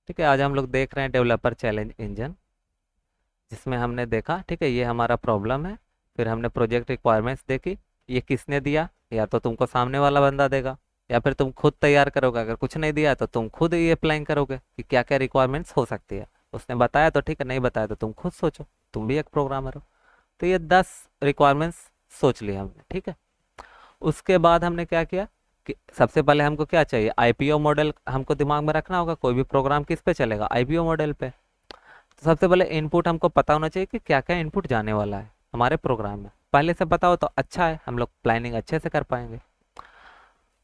ठीक है, आज हम लोग देख रहे हैं डेवलपर चैलेंज इंजन, जिसमें हमने देखा, ठीक है, ये हमारा प्रॉब्लम है। फिर हमने प्रोजेक्ट रिक्वायरमेंट्स देखी, ये किसने दिया, या तो तुमको सामने वाला बंदा देगा या फिर तुम खुद तैयार करोगे। अगर कुछ नहीं दिया तो तुम खुद ये प्लान करोगे कि क्या क्या रिक्वायरमेंट्स हो सकती है। उसने बताया तो ठीक है, नहीं बताया तो तुम खुद सोचो, तुम भी एक प्रोग्रामर हो। तो ये 10 रिक्वायरमेंट्स सोच लिया हमने, ठीक है। उसके बाद हमने क्या किया कि सबसे पहले हमको क्या चाहिए, आईपीओ मॉडल हमको दिमाग में रखना होगा। कोई भी प्रोग्राम किस पे चलेगा, आईपीओ मॉडल पे। तो सबसे पहले इनपुट हमको पता होना चाहिए कि क्या क्या इनपुट जाने वाला है हमारे प्रोग्राम में। पहले से पता हो तो अच्छा है, हम लोग प्लानिंग अच्छे से कर पाएंगे।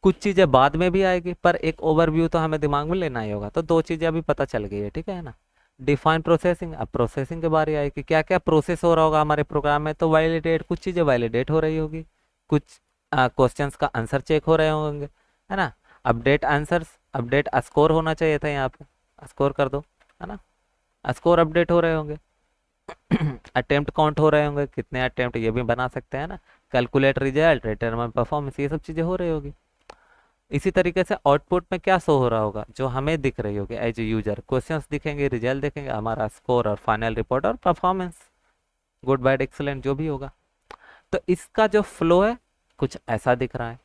कुछ चीज़ें बाद में भी आएगी, पर एक ओवरव्यू तो हमें दिमाग में लेना ही होगा। तो 2 चीज़ें अभी पता चल गई है, ठीक है ना। डिफाइन प्रोसेसिंग, अब प्रोसेसिंग के बारे आई कि क्या क्या प्रोसेस हो रहा होगा हमारे प्रोग्राम में। तो वैलिडेट, कुछ चीज़ें वैलिडेट हो रही होगी, कुछ क्वेश्चंस का आंसर चेक हो रहे होंगे, है ना। अपडेट आंसर्स, अपडेट स्कोर होना चाहिए था यहाँ पे, स्कोर कर दो, है ना। स्कोर अपडेट हो रहे होंगे। अटेम्प्ट काउंट हो रहे होंगे, कितने अटेम्प्ट ये भी बना सकते हैं ना। कैलकुलेट रिजल्ट, डिटरमाइन परफॉर्मेंस, ये सब चीज़ें हो रही होगी। इसी तरीके से आउटपुट में क्या शो हो रहा होगा, जो हमें दिख रही होगी एज ए यूजर। क्वेश्चंस दिखेंगे, रिजल्ट दिखेंगे, हमारा स्कोर और फाइनल रिपोर्ट और परफॉर्मेंस, गुड बैड एक्सीलेंट जो भी होगा। तो इसका जो फ्लो है कुछ ऐसा दिख रहा है।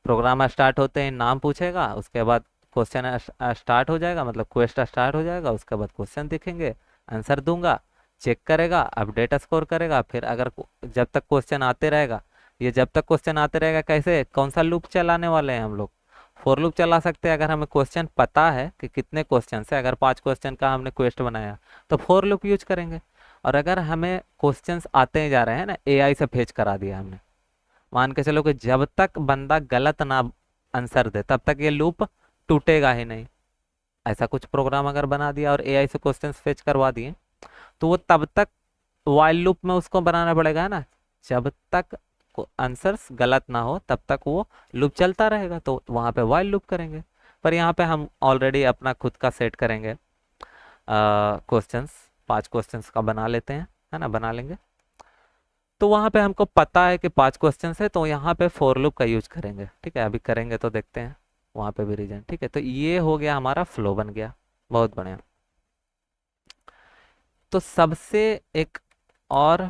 प्रोग्राम स्टार्ट होते ही नाम पूछेगा, उसके बाद क्वेश्चन स्टार्ट हो जाएगा, मतलब क्वेश्चन स्टार्ट हो जाएगा। उसके बाद क्वेश्चन दिखेंगे, आंसर दूंगा, चेक करेगा, अपडेट स्कोर करेगा। फिर अगर जब तक क्वेश्चन आते रहेगा, ये जब तक क्वेश्चन आते रहेगा, कैसे, कौन सा लूप चलाने वाले हैं हम लोग, फॉर लूप चला सकते हैं। अगर हमें क्वेश्चन पता है कि कितने क्वेश्चन है, अगर 5 क्वेश्चन का हमने क्वेश्चन बनाया तो फॉर लूप यूज करेंगे। और अगर हमें क्वेश्चंस आते ही जा रहे हैं ना, एआई से फेच करा दिया हमने, मान के चलो कि जब तक बंदा गलत ना आंसर दे तब तक ये लूप टूटेगा ही नहीं। ऐसा कुछ प्रोग्राम अगर बना दिया और एआई से क्वेश्चन फेच करवा दिए, तो वो तब तक वाइल लूप में उसको बनाना पड़ेगा, है ना। जब तक आंसर्स गलत ना हो तब तक वो लूप चलता रहेगा, तो वहां पे वाइल लूप करेंगे। पर यहाँ पे हम ऑलरेडी अपना खुद का सेट करेंगे क्वेश्चंस, 5 क्वेश्चंस का बना लेते हैं, है ना, बना लेंगे। तो वहां पे हमको पता है कि 5 क्वेश्चन है, तो यहाँ पे फॉर लूप का यूज करेंगे, ठीक है। अभी करेंगे तो देखते हैं वहां पे भी रीजन, ठीक है। तो ये हो गया, हमारा फ्लो बन गया, बहुत बढ़िया। तो सबसे एक और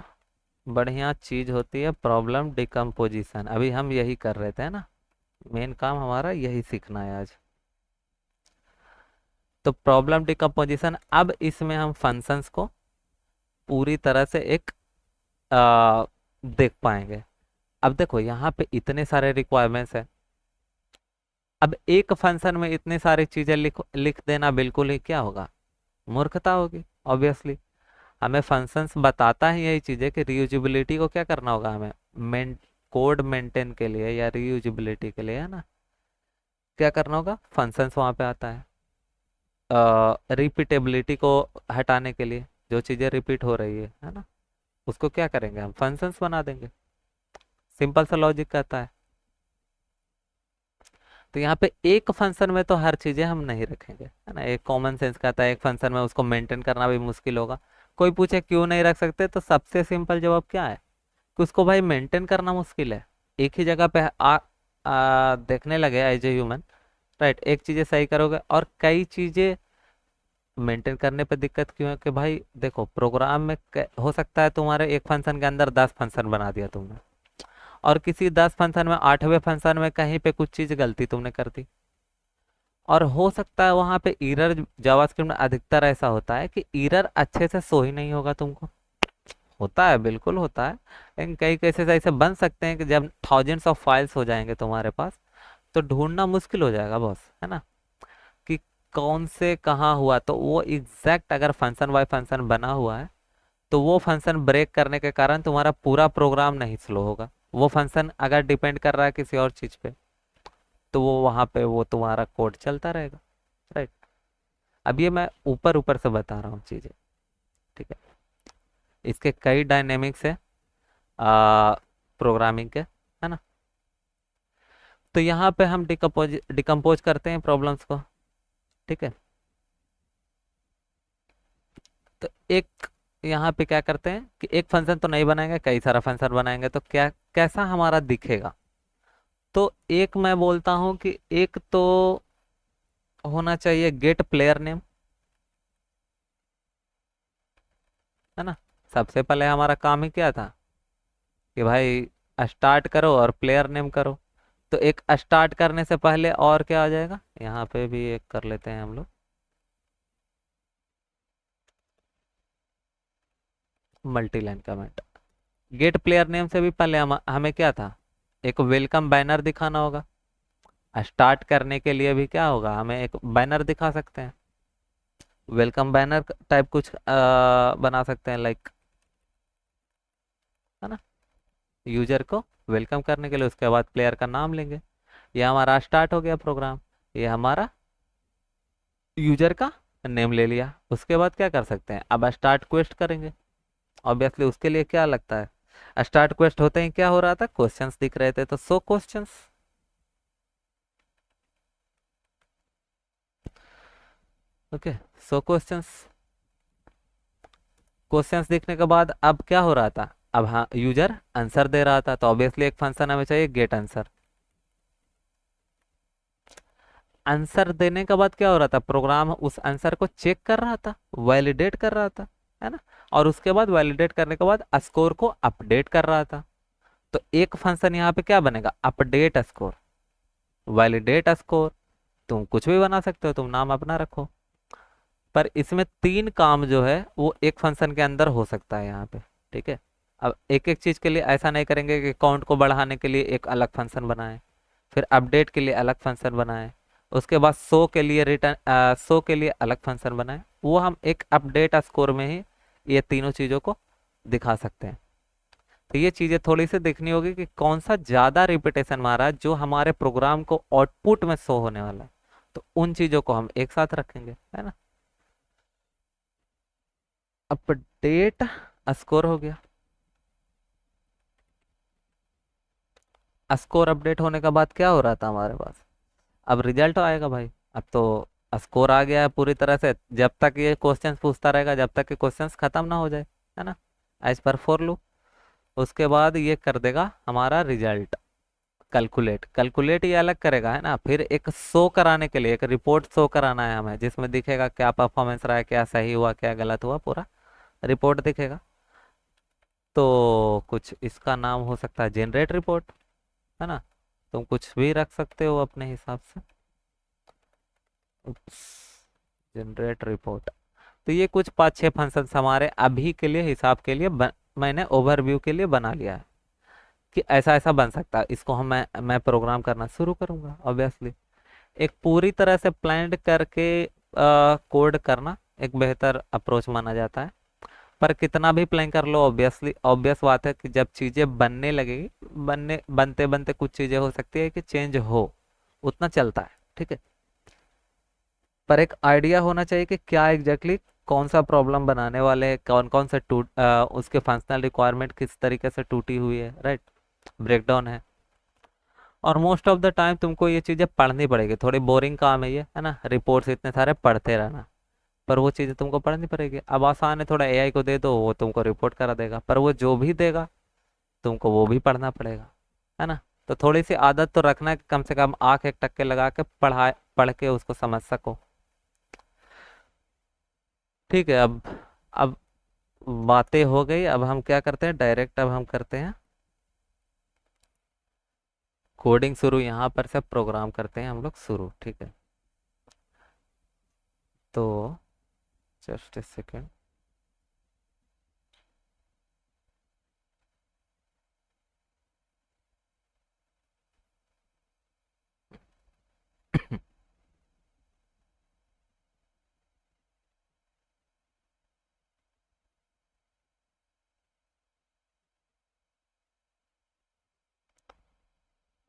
बढ़िया चीज होती है प्रॉब्लम डिकम्पोजिशन। अभी हम यही कर रहे थे ना, मेन काम हमारा यही सीखना है आज। तो प्रॉब्लम डिकम्पोजिशन, अब इसमें हम फंक्शंस को पूरी तरह से एक देख पाएंगे। अब देखो यहाँ पे इतने सारे रिक्वायरमेंट्स है। अब एक फंक्शन में इतनी सारी चीजें लिख लिख देना बिल्कुल ही क्या होगा, मूर्खता होगी ऑब्वियसली। हमें फंक्शंस बताता है यही चीजें कि रीयूजिबिलिटी को क्या करना होगा हमें, मेन कोड मेंटेन के लिए या रीयूजिबिलिटी के लिए, है ना, क्या करना होगा, फंक्शंस वहां पे आता है। रिपीटेबिलिटी को हटाने के लिए, जो चीजें रिपीट हो रही है ना, उसको क्या करेंगे, हम फंक्शंस बना देंगे। सिंपल सा लॉजिक कहता है। तो यहाँ पे एक फंक्शन में तो हर चीजें हम नहीं रखेंगे, है ना। एक कॉमन सेंस कहता है एक फंक्शन में उसको मेंटेन करना भी मुश्किल होगा। कोई पूछे क्यों नहीं रख सकते, तो सबसे सिंपल जवाब क्या है कि उसको भाई मेंटेन करना मुश्किल है। एक ही जगह पे देखने लगे एज ए ह्यूमन, राइट। एक चीजें सही करोगे और कई चीजें मेंटेन करने पे दिक्कत क्यों है कि भाई देखो, प्रोग्राम में हो सकता है तुम्हारे एक फंक्शन के अंदर 10 फंक्शन बना दिया तुमने, और किसी 10 फंक्शन में 8वें फंक्शन में कहीं पे कुछ चीज गलती तुमने कर दी। और हो सकता है वहां पे एरर, जावास्क्रिप्ट में अधिकतर ऐसा होता है कि एरर अच्छे से शो ही नहीं होगा तुमको। होता है, बिल्कुल होता है। लेकिन कई केसेस ऐसे बन सकते हैं कि जब थाउजेंड्स ऑफ फाइल्स हो जाएंगे तुम्हारे पास, तो ढूंढना मुश्किल हो जाएगा बॉस, है ना, कि कौन से कहाँ हुआ। तो वो एग्जैक्ट अगर फंक्शन बाय फंक्शन बना हुआ है, तो वो फंक्शन ब्रेक करने के कारण तुम्हारा पूरा प्रोग्राम नहीं स्लो होगा। वो फंक्शन अगर डिपेंड कर रहा है किसी और चीज पे, तो वो वहां पे वो तुम्हारा कोड चलता रहेगा, राइट। अब ये मैं ऊपर ऊपर से बता रहा हूँ चीजें, ठीक है। इसके कई डायनेमिक्स है प्रोग्रामिंग के, है ना। तो यहाँ पे हम डिकम्पोज करते हैं प्रॉब्लम्स को, ठीक है। तो एक यहाँ पे क्या करते हैं कि एक फंक्शन तो नहीं बनाएंगे, कई सारा फंक्शन बनाएंगे, तो क्या कैसा हमारा दिखेगा। तो एक मैं बोलता हूँ कि एक तो होना चाहिए गेट प्लेयर नेम, है ना। सबसे पहले हमारा काम ही क्या था कि भाई स्टार्ट करो और प्लेयर नेम करो। तो एक स्टार्ट करने से पहले और क्या आ जाएगा, यहाँ पे भी एक कर लेते हैं हम लोग, multi line comment. Get player name से भी पहले हमें क्या था, एक वेलकम बैनर दिखाना होगा। स्टार्ट करने के लिए भी क्या होगा, हमें एक बैनर दिखा सकते हैं, वेलकम बैनर टाइप कुछ बना सकते हैं लाइक, है ना। यूजर को वेलकम करने के लिए उसके बाद प्लेयर का नाम लेंगे। ये हमारा स्टार्ट हो गया प्रोग्राम, ये हमारा यूजर का नेम ले लिया। उसके बाद क्या कर सकते हैं, अब स्टार्ट क्वेस्ट करेंगे। ऑब्वियसली उसके लिए क्या लगता है, स्टार्ट क्वेस्ट होते ही क्या हो रहा था, क्वेश्चंस दिख रहे थे, तो सो क्वेश्चंस। ओके, सो क्वेश्चंस। क्वेश्चंस दिखने के बाद अब क्या हो रहा था, अब हाँ यूजर आंसर दे रहा था, तो ऑब्वियसली एक फंक्शन हमें चाहिए गेट आंसर। आंसर देने के बाद क्या हो रहा था, प्रोग्राम उस आंसर को चेक कर रहा था, वैलिडेट कर रहा था, है ना। और उसके बाद वैलिडेट करने के बाद स्कोर को अपडेट कर रहा था। तो एक फंक्शन यहाँ पे क्या बनेगा, अपडेट स्कोर, वैलिडेट स्कोर। तुम कुछ भी बना सकते हो, तुम नाम अपना रखो। पर इसमें तीन काम जो है वो एक फंक्शन के अंदर हो सकता है यहाँ पे, ठीक है। अब एक एक चीज के लिए ऐसा नहीं करेंगे कि काउंट को बढ़ाने के लिए एक अलग फंक्शन बनाए, फिर अपडेट के लिए अलग फंक्शन बनाए, उसके बाद शो के लिए रिटर्न, शो के लिए अलग फंक्शन बनाए। वो हम एक अपडेट स्कोर में ही ये तीनों चीजों को दिखा सकते हैं। तो ये चीजें थोड़ी सी देखनी होगी कि कौन सा ज्यादा रिपीटेशन मारा जो हमारे प्रोग्राम को आउटपुट में शो होने वाला है, तो उन चीजों को हम एक साथ रखेंगे, है ना। अपडेट स्कोर हो गया। स्कोर अपडेट होने के बाद क्या हो रहा था हमारे पास, अब रिजल्ट आएगा भाई। अब तो स्कोर आ गया है पूरी तरह से, जब तक ये क्वेश्चन पूछता रहेगा, जब तक ये क्वेश्चंस खत्म ना हो जाए, है ना, एज पर फॉर लूप। उसके बाद ये कर देगा हमारा रिजल्ट कैलकुलेट। कैलकुलेट ये अलग करेगा, है ना। फिर एक शो कराने के लिए एक रिपोर्ट शो कराना है हमें, जिसमें दिखेगा क्या परफॉर्मेंस रहा है, क्या सही हुआ क्या गलत हुआ, पूरा रिपोर्ट दिखेगा। तो कुछ इसका नाम हो सकता है जनरेट रिपोर्ट, है ना। तुम कुछ भी रख सकते हो अपने हिसाब से। Generate report. तो ये कुछ 5-6 फंक्शन हमारे अभी के लिए हिसाब के लिए मैंने ओवरव्यू के लिए बना लिया है कि ऐसा ऐसा बन सकता है। इसको मैं प्रोग्राम करना शुरू करूंगा। ऑब्वियसली एक पूरी तरह से प्लान करके कोड करना एक बेहतर अप्रोच माना जाता है। पर कितना भी प्लान कर लो, ऑब्वियसली ऑब्वियस बात है कि जब चीजें बनने लगेगी, बनते बनते कुछ चीजें हो सकती है कि चेंज हो, उतना चलता है, ठीक है। पर एक आइडिया होना चाहिए कि क्या एग्जैक्टली कौन सा प्रॉब्लम बनाने वाले हैं, कौन कौन सा उसके फंक्शनल रिक्वायरमेंट किस तरीके से टूटी हुई है, राइट, ब्रेकडाउन है। और मोस्ट ऑफ द टाइम तुमको ये चीज़ें पढ़नी पड़ेगी, थोड़ी बोरिंग काम है ये, है ना, रिपोर्ट्स इतने सारे पढ़ते रहना। पर वो चीज़ें तुमको पढ़नी पड़ेगी। अब आसान है, थोड़ा एआई को दे दो, वो तुमको रिपोर्ट करा देगा, पर वो जो भी देगा तुमको वो भी पढ़ना पड़ेगा, है ना। तो थोड़ी सी आदत तो रखना है कि कम से कम आँख एक टक्के लगा के पढ़ के उसको समझ सको। ठीक है। अब बातें हो गई, अब हम क्या करते हैं, डायरेक्ट अब हम करते हैं कोडिंग शुरू। यहाँ पर से प्रोग्राम करते हैं हम लोग शुरू, ठीक है। तो जस्ट ए सेकेंड।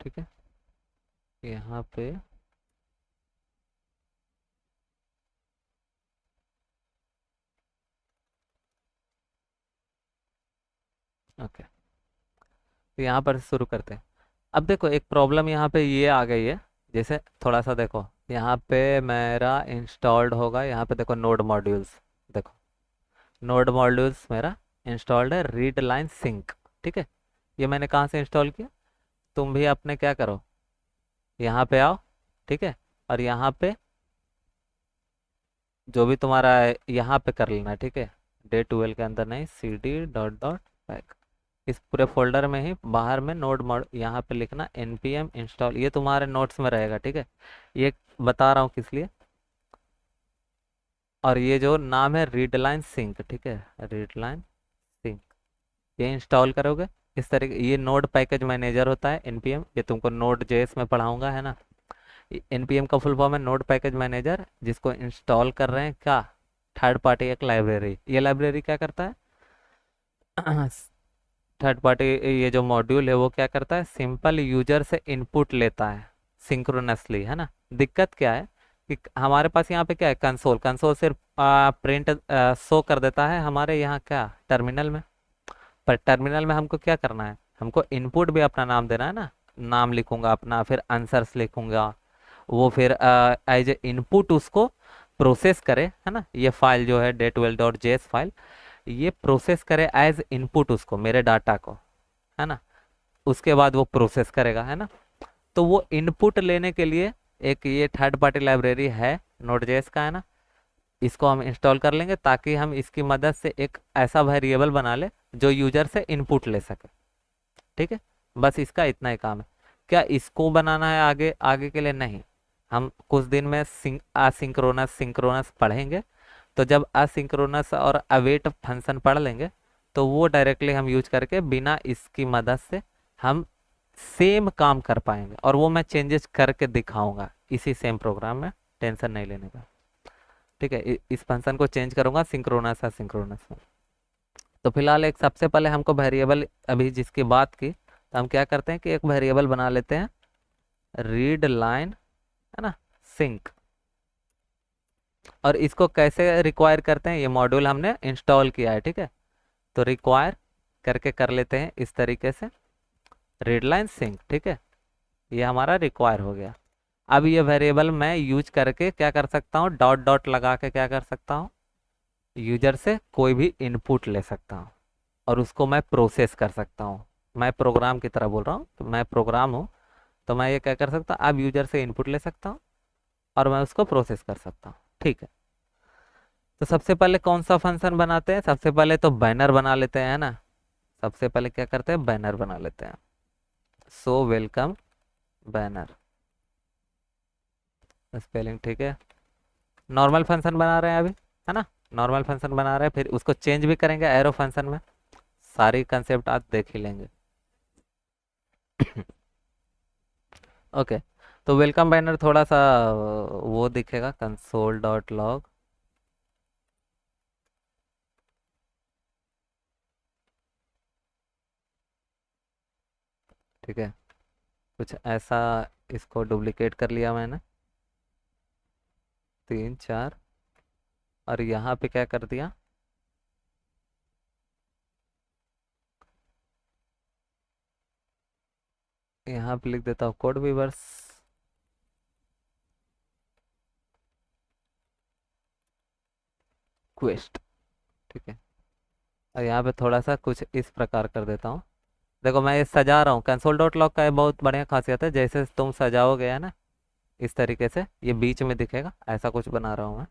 ठीक है, यहाँ पे ओके, तो यहाँ पर शुरू करते हैं। अब देखो एक प्रॉब्लम यहाँ पे ये आ गई है, जैसे थोड़ा सा देखो, यहाँ पे मेरा इंस्टॉल्ड होगा, यहाँ पे देखो नोड मॉड्यूल्स, देखो नोड मॉड्यूल्स मेरा इंस्टॉल्ड है, रीड लाइन सिंक, ठीक है। ये मैंने कहाँ से इंस्टॉल किया, तुम भी अपने क्या करो, यहाँ पे आओ, ठीक है। और यहाँ पे जो भी तुम्हारा है, यहाँ पे कर लेना, ठीक है। डे 12 के अंदर नहीं, cd डॉट डॉट पैक, इस पूरे फोल्डर में ही बाहर में नोड मोड यहाँ पे लिखना npm इंस्टॉल, ये तुम्हारे नोट्स में रहेगा, ठीक है। ये बता रहा हूँ किस लिए। और ये जो नाम है रीडलाइन सिंक, ठीक है, रीडलाइन सिंक, ये इंस्टॉल करोगे। इस तरीके, ये नोड पैकेज मैनेजर होता है npm, ये तुमको नोड जेएस में पढ़ाऊंगा, है ना। npm का फुल फॉर्म है नोड पैकेज मैनेजर, जिसको इंस्टॉल कर रहे हैं क्या, थर्ड पार्टी एक लाइब्रेरी। ये लाइब्रेरी क्या करता है, थर्ड पार्टी, ये जो मॉड्यूल है वो क्या करता है, सिंपल यूजर से इनपुट लेता है सिंक्रोनसली, है ना। दिक्कत क्या है कि हमारे पास यहाँ पे क्या है, कंसोल, कंसोल सिर्फ प्रिंट शो कर देता है हमारे यहाँ क्या, टर्मिनल में। पर टर्मिनल में हमको क्या करना है, हमको इनपुट भी अपना नाम देना है ना। नाम लिखूंगा अपना, फिर आंसर्स लिखूंगा, वो फिर एज ए इनपुट उसको प्रोसेस करे, है ना। ये फाइल जो है day12.js फाइल, ये प्रोसेस करे एज इनपुट उसको, मेरे डाटा को, है ना। उसके बाद वो प्रोसेस करेगा, है ना। तो वो इनपुट लेने के लिए एक ये थर्ड पार्टी लाइब्रेरी है नोड जेएस का, है ना। इसको हम इंस्टॉल कर लेंगे ताकि हम इसकी मदद से एक ऐसा वेरिएबल बना ले जो यूजर से इनपुट ले सके, ठीक है। बस इसका इतना ही काम है। क्या इसको बनाना है आगे, आगे के लिए नहीं। हम कुछ दिन में असिंक्रोनस सिंक्रोनस पढ़ेंगे, तो जब असिंक्रोनस और अवेट फंक्शन पढ़ लेंगे, तो वो डायरेक्टली हम यूज करके बिना इसकी मदद से हम सेम काम कर पाएंगे, और वो मैं चेंजेस करके दिखाऊंगा इसी सेम प्रोग्राम में, टेंशन नहीं लेने का, ठीक है। इस फंक्शन को चेंज करूंगा सिंक्रोनस असिंक्रोनस में। तो फिलहाल एक सबसे पहले हमको वेरिएबल, अभी जिसकी बात की, तो हम क्या करते हैं कि एक वेरिएबल बना लेते हैं रीड लाइन, है ना, सिंक। और इसको कैसे रिक्वायर करते हैं, ये मॉड्यूल हमने इंस्टॉल किया है, ठीक है। तो रिक्वायर करके कर लेते हैं इस तरीके से, रीड लाइन सिंक, ठीक है। ये हमारा रिक्वायर हो गया। अब ये वेरिएबल मैं यूज करके क्या कर सकता हूँ, डॉट डॉट लगा के क्या कर सकता हूँ, यूजर से कोई भी इनपुट ले सकता हूँ, और उसको मैं प्रोसेस कर सकता हूँ। मैं प्रोग्राम की तरह बोल रहा हूँ, तो मैं प्रोग्राम हूँ, तो मैं ये क्या कर सकता हूँ, अब यूजर से इनपुट ले सकता हूँ और मैं उसको प्रोसेस कर सकता हूँ, ठीक है। तो सबसे पहले कौन सा फंक्शन बनाते हैं, सबसे पहले तो बैनर बना लेते हैं, है ना। सबसे पहले क्या करते हैं, बैनर बना लेते हैं, सो वेलकम बैनर, स्पेलिंग ठीक है। नॉर्मल फंक्शन बना रहे हैं अभी, है ना। नॉर्मल फंक्शन बना रहे हैं, फिर उसको चेंज भी करेंगे एरो फंक्शन में, सारी कंसेप्ट आज देख ही लेंगे। ओके। तो वेलकम बैनर थोड़ा सा वो दिखेगा, कंसोल डॉट लॉग, ठीक है, कुछ ऐसा। इसको डुप्लीकेट कर लिया मैंने, 3 4, और यहाँ पे क्या कर दिया, यहाँ पे लिख देता हूँ कोड व्यूवर्स, क्वेस्ट, ठीक है। और यहाँ पे थोड़ा सा कुछ इस प्रकार कर देता हूँ। देखो मैं ये सजा रहा हूँ, कंसोल डॉट लॉग का ये बहुत बढ़िया खासियत है, जैसे तुम सजाओगे, है ना, इस तरीके से ये बीच में दिखेगा, ऐसा कुछ बना रहा हूँ मैं,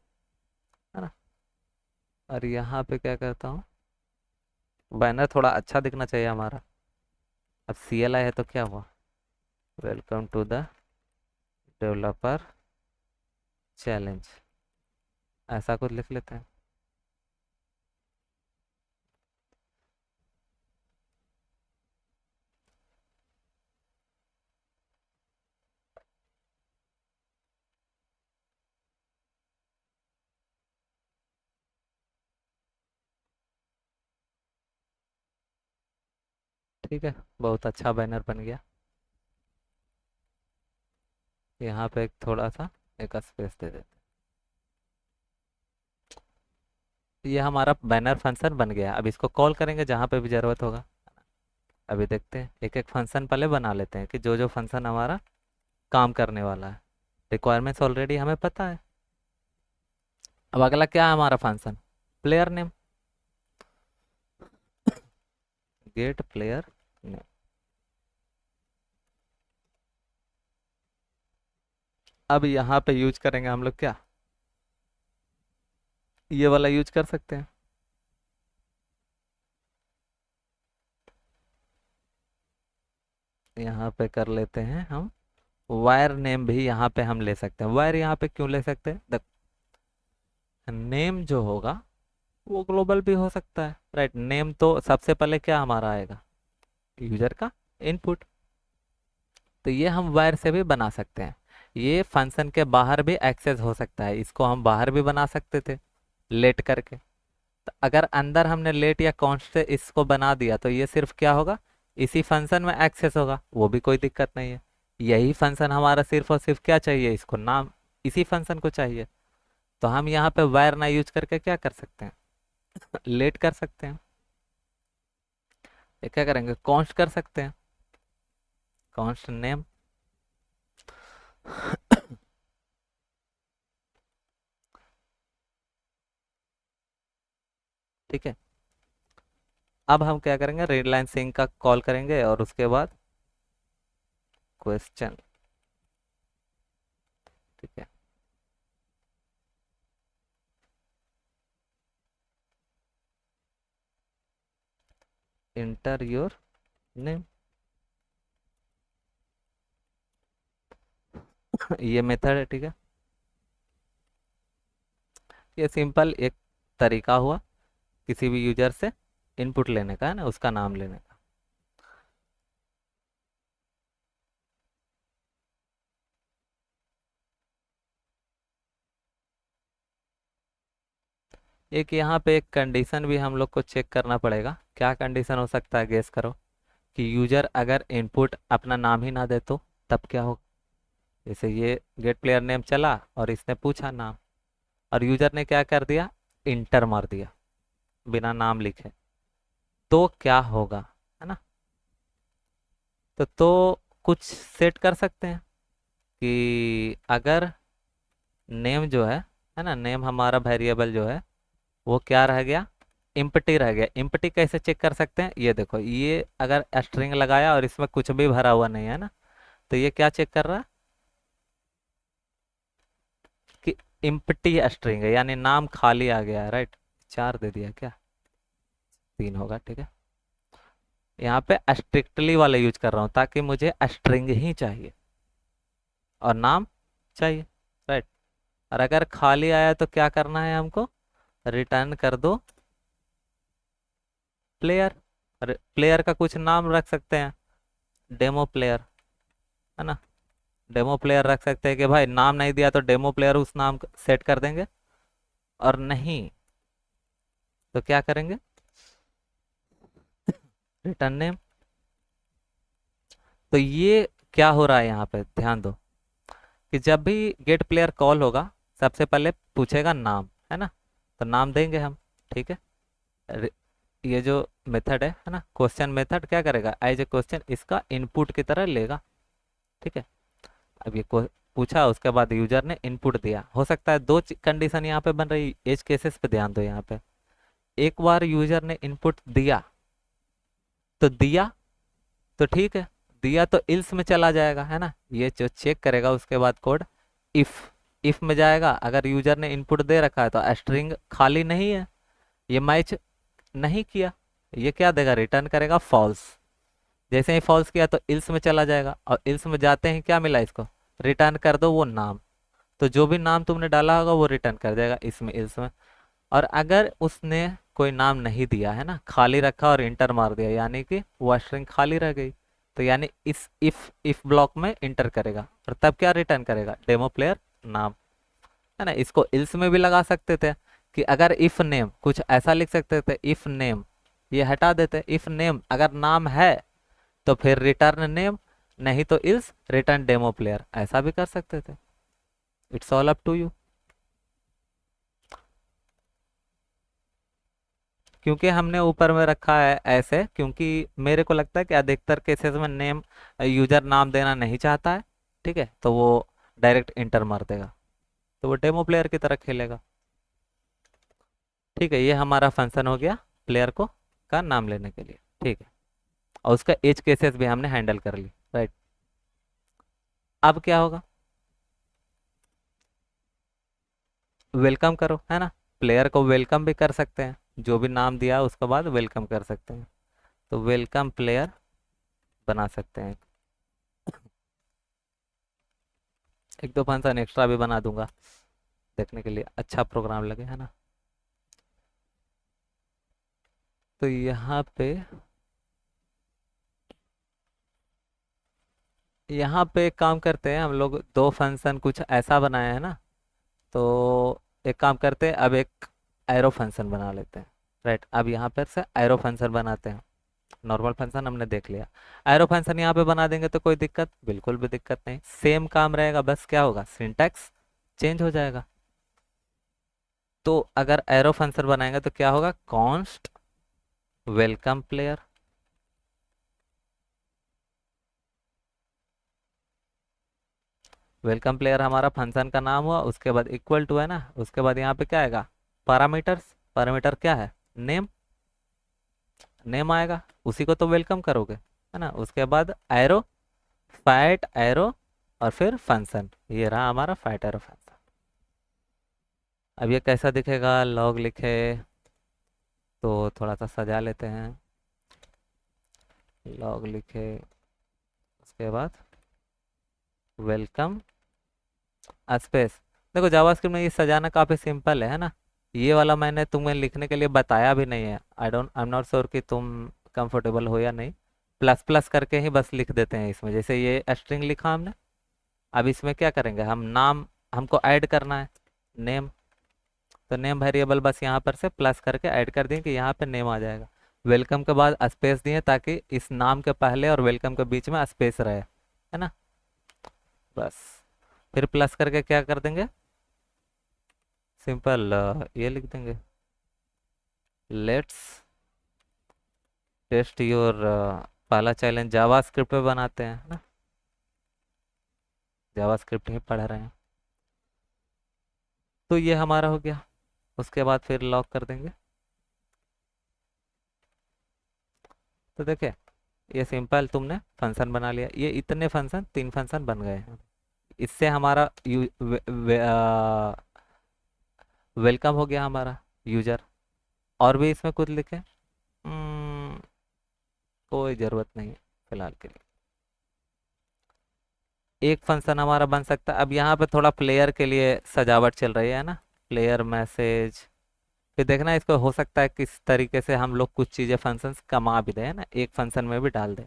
है ना। और यहाँ पे क्या करता हूँ, बैनर थोड़ा अच्छा दिखना चाहिए हमारा। अब CLI है तो क्या हुआ, welcome to the developer challenge, ऐसा कुछ लिख लेते हैं। ठीक है, बहुत अच्छा बैनर बन गया। यहाँ पे एक थोड़ा सा एक स्पेस दे देते हैं। ये हमारा बैनर फंक्शन बन गया, अब इसको कॉल करेंगे जहाँ पे भी ज़रूरत होगा। अभी देखते हैं, एक एक फंक्शन पहले बना लेते हैं कि जो जो फंक्शन हमारा काम करने वाला है। रिक्वायरमेंट्स ऑलरेडी हमें पता है। अब अगला क्या है हमारा function, player name, get player name. अब यहाँ पे यूज करेंगे हम लोग क्या, ये वाला यूज कर सकते हैं। यहाँ पे कर लेते हैं हम वायर नेम भी यहाँ पे हम ले सकते हैं। वायर यहाँ पे क्यों ले सकते हैं? नेम जो होगा वो ग्लोबल भी हो सकता है, राइट। नेम तो सबसे पहले क्या हमारा आएगा? यूजर का इनपुट। तो ये हम वायर से भी बना सकते हैं। ये फंक्शन के बाहर भी एक्सेस हो सकता है, इसको हम बाहर भी बना सकते थे लेट करके। तो अगर अंदर हमने लेट या कॉन्स्ट से इसको बना दिया तो ये सिर्फ क्या होगा? इसी फंक्शन में एक्सेस होगा, वो भी कोई दिक्कत नहीं है। यही फंक्शन हमारा सिर्फ और सिर्फ क्या चाहिए? इसको नाम इसी फंक्शन को चाहिए। तो हम यहाँ पे वायर ना यूज करके क्या कर सकते हैं? लेट कर सकते हैं। ये क्या करेंगे? कॉन्स्ट कर सकते हैं, कॉन्स्ट नेम। ठीक है। अब हम क्या करेंगे? रीड लाइन सिंक का कॉल करेंगे और उसके बाद क्वेश्चन। ठीक है। Inter your name. ये मेथड है, ठीक है। ये सिंपल एक तरीका हुआ किसी भी यूजर से इनपुट लेने का, है ना, उसका नाम लेने का। एक यहाँ पे एक कंडीशन भी हम लोग को चेक करना पड़ेगा। क्या कंडीशन हो सकता है? गेस करो। कि यूजर अगर इनपुट अपना नाम ही ना दे तो तब क्या हो? जैसे ये गेट प्लेयर नेम चला और इसने पूछा नाम, और यूजर ने क्या कर दिया? इंटर मार दिया बिना नाम लिखे, तो क्या होगा? है ना। तो कुछ सेट कर सकते हैं कि अगर नेम जो है ना, नेम हमारा वेरिएबल जो है वो क्या रह गया? इम्पटी रह गया। इम्पटी कैसे चेक कर सकते हैं? ये देखो, ये अगर स्ट्रिंग लगाया और इसमें कुछ भी भरा हुआ नहीं है ना, तो ये क्या चेक कर रहा है? कि इम्पटी स्ट्रिंग है, यानी नाम खाली आ गया है, राइट। 4 दे दिया क्या? 3 होगा, ठीक है। यहाँ पे स्ट्रिक्टली वाला यूज कर रहा हूँ ताकि मुझे स्ट्रिंग ही चाहिए और नाम चाहिए, राइट। और अगर खाली आया तो क्या करना है हमको? रिटर्न कर दो प्लेयर। प्लेयर का कुछ नाम रख सकते हैं, डेमो प्लेयर, है ना। डेमो प्लेयर रख सकते हैं कि भाई नाम नहीं दिया तो डेमो प्लेयर उस नाम सेट कर देंगे, और नहीं तो क्या करेंगे? Return name. तो ये क्या हो रहा है यहाँ पे? ध्यान दो कि जब भी गेट प्लेयर कॉल होगा सबसे पहले पूछेगा नाम, है ना। तो नाम देंगे हम, ठीक है। रि- ये जो मेथड है ना, क्वेश्चन मेथड क्या करेगा? एज ए क्वेश्चन इसका इनपुट की तरह लेगा, ठीक है। अब ये पूछा, उसके बाद यूजर ने इनपुट दिया। हो सकता है दो कंडीशन यहाँ पे बन रही। एज केसेस पे ध्यान दो। यहाँ पे एक बार यूजर ने इनपुट दिया तो दिया तो ठीक है, दिया तो इल्स में चला जाएगा, है ना। ये जो चेक करेगा उसके बाद कोड इफ इफ में जाएगा। अगर यूजर ने इनपुट दे रखा है तो स्ट्रिंग खाली नहीं है, ये मैच नहीं किया, ये क्या देगा? रिटर्न करेगा फॉल्स। जैसे ही फॉल्स किया तो इल्स में चला जाएगा, और इल्स में जाते ही क्या मिला इसको? रिटर्न कर दो वो नाम। तो जो भी नाम तुमने डाला होगा वो रिटर्न कर देगा इसमें, इल्स में। और अगर उसने कोई नाम नहीं दिया, है ना, खाली रखा और इंटर मार दिया, यानी कि वो स्ट्रिंग खाली रह गई। तो यानी इस इफ ब्लॉक में इंटर करेगा और तब क्या रिटर्न करेगा? डेमो प्लेयर नाम, है ना। इसको इल्स में भी लगा सकते थे कि अगर इफ नेम, कुछ ऐसा लिख सकते थे, इफ नेम, ये हटा देते। इफ नेम अगर नाम है तो फिर रिटर्न नेम, नहीं तो इल्स रिटर्न डेमो प्लेयर, ऐसा भी कर सकते थे। It's all up to you. क्योंकि हमने ऊपर में रखा है ऐसे, क्योंकि मेरे को लगता है कि अधिकतर केसेस में नेम यूजर नाम देना नहीं चाहता है, ठीक है, तो वो डायरेक्ट इंटर मार देगा, तो वो डेमो प्लेयर की तरह खेलेगा। ठीक है, ये हमारा फंक्शन हो गया प्लेयर को का नाम लेने के लिए, ठीक है। और उसका एज केसेस भी हमने हैंडल कर ली, राइट। अब क्या होगा? वेलकम करो, है ना। प्लेयर को वेलकम भी कर सकते हैं, जो भी नाम दिया उसके बाद वेलकम कर सकते हैं, तो वेलकम प्लेयर बना सकते हैं। एक दो फंक्शन एक्स्ट्रा भी बना दूंगा देखने के लिए अच्छा प्रोग्राम लगे, है ना। तो यहाँ पे एक काम करते हैं हम लोग, दो फंक्शन कुछ ऐसा बनाए हैं ना, तो एक काम करते हैं, अब एक एरो फंक्शन बना लेते हैं। राइट, अब यहाँ पर से एरो फंक्शन बनाते हैं। नॉर्मल फंक्शन हमने देख लिया, एरो फंक्शन यहाँ पे बना देंगे तो कोई दिक्कत, बिल्कुल भी दिक्कत नहीं, सेम काम रहेगा, बस क्या होगा, सिंटैक्स चेंज हो जाएगा। तो अगर एरो फंक्शन बनाएंगे तो क्या होगा, const welcome player, welcome player हमारा फंक्शन का नाम हुआ, उसके बाद इक्वल टू है ना, उसके बाद यहाँ पे क्या आएगा, पैरामीटर्स, पैरामीटर क्या है, नेम, नेम आएगा, उसी को तो वेलकम करोगे, है ना। उसके बाद एरो, फैट एरो, और फिर फंक्शन, ये रहा हमारा फैट एरो फंक्शन। अब ये कैसा दिखेगा, लॉग लिखे तो थोड़ा सा सजा लेते हैं, लॉग लिखे, उसके बाद वेलकम स्पेस। देखो जावास्क्रिप्ट में ये सजाना काफ़ी सिंपल है ना, ये वाला मैंने तुम्हें लिखने के लिए बताया भी नहीं है, आई एम नॉट श्योर कि तुम कंफर्टेबल हो या नहीं। प्लस प्लस करके ही बस लिख देते हैं इसमें, जैसे ये स्ट्रिंग लिखा हमने, अब इसमें क्या करेंगे, हम नाम हमको ऐड करना है, नेम, तो नेम वेरिएबल बस यहाँ पर से प्लस करके ऐड कर दें कि यहाँ पे नेम आ जाएगा। वेलकम के बाद स्पेस दिए ताकि इस नाम के पहले और वेलकम के बीच में स्पेस रहे, है ना, बस। फिर प्लस करके क्या कर देंगे, सिंपल ये लिख देंगे, लेट्स टेस्ट योर, पहला चैलेंज जावा स्क्रिप्ट पे बनाते हैं, है ना, जावा स्क्रिप्ट ही पढ़ रहे हैं। तो ये हमारा हो गया, उसके बाद फिर लॉक कर देंगे। तो देखे, ये सिंपल तुमने फंक्शन बना लिया, ये इतने फंक्शन, तीन फंक्शन बन गए हैं। इससे हमारा वेलकम हो गया हमारा यूजर। और भी इसमें कुछ लिखे, कोई ज़रूरत नहीं है फिलहाल के लिए। एक फंक्शन हमारा बन सकता है। अब यहाँ पे थोड़ा प्लेयर के लिए सजावट चल रही है ना, प्लेयर मैसेज, फिर देखना इसको हो सकता है किस तरीके से हम लोग कुछ चीज़ें फंक्शंस कमा भी दें ना, एक फंक्शन में भी डाल दें।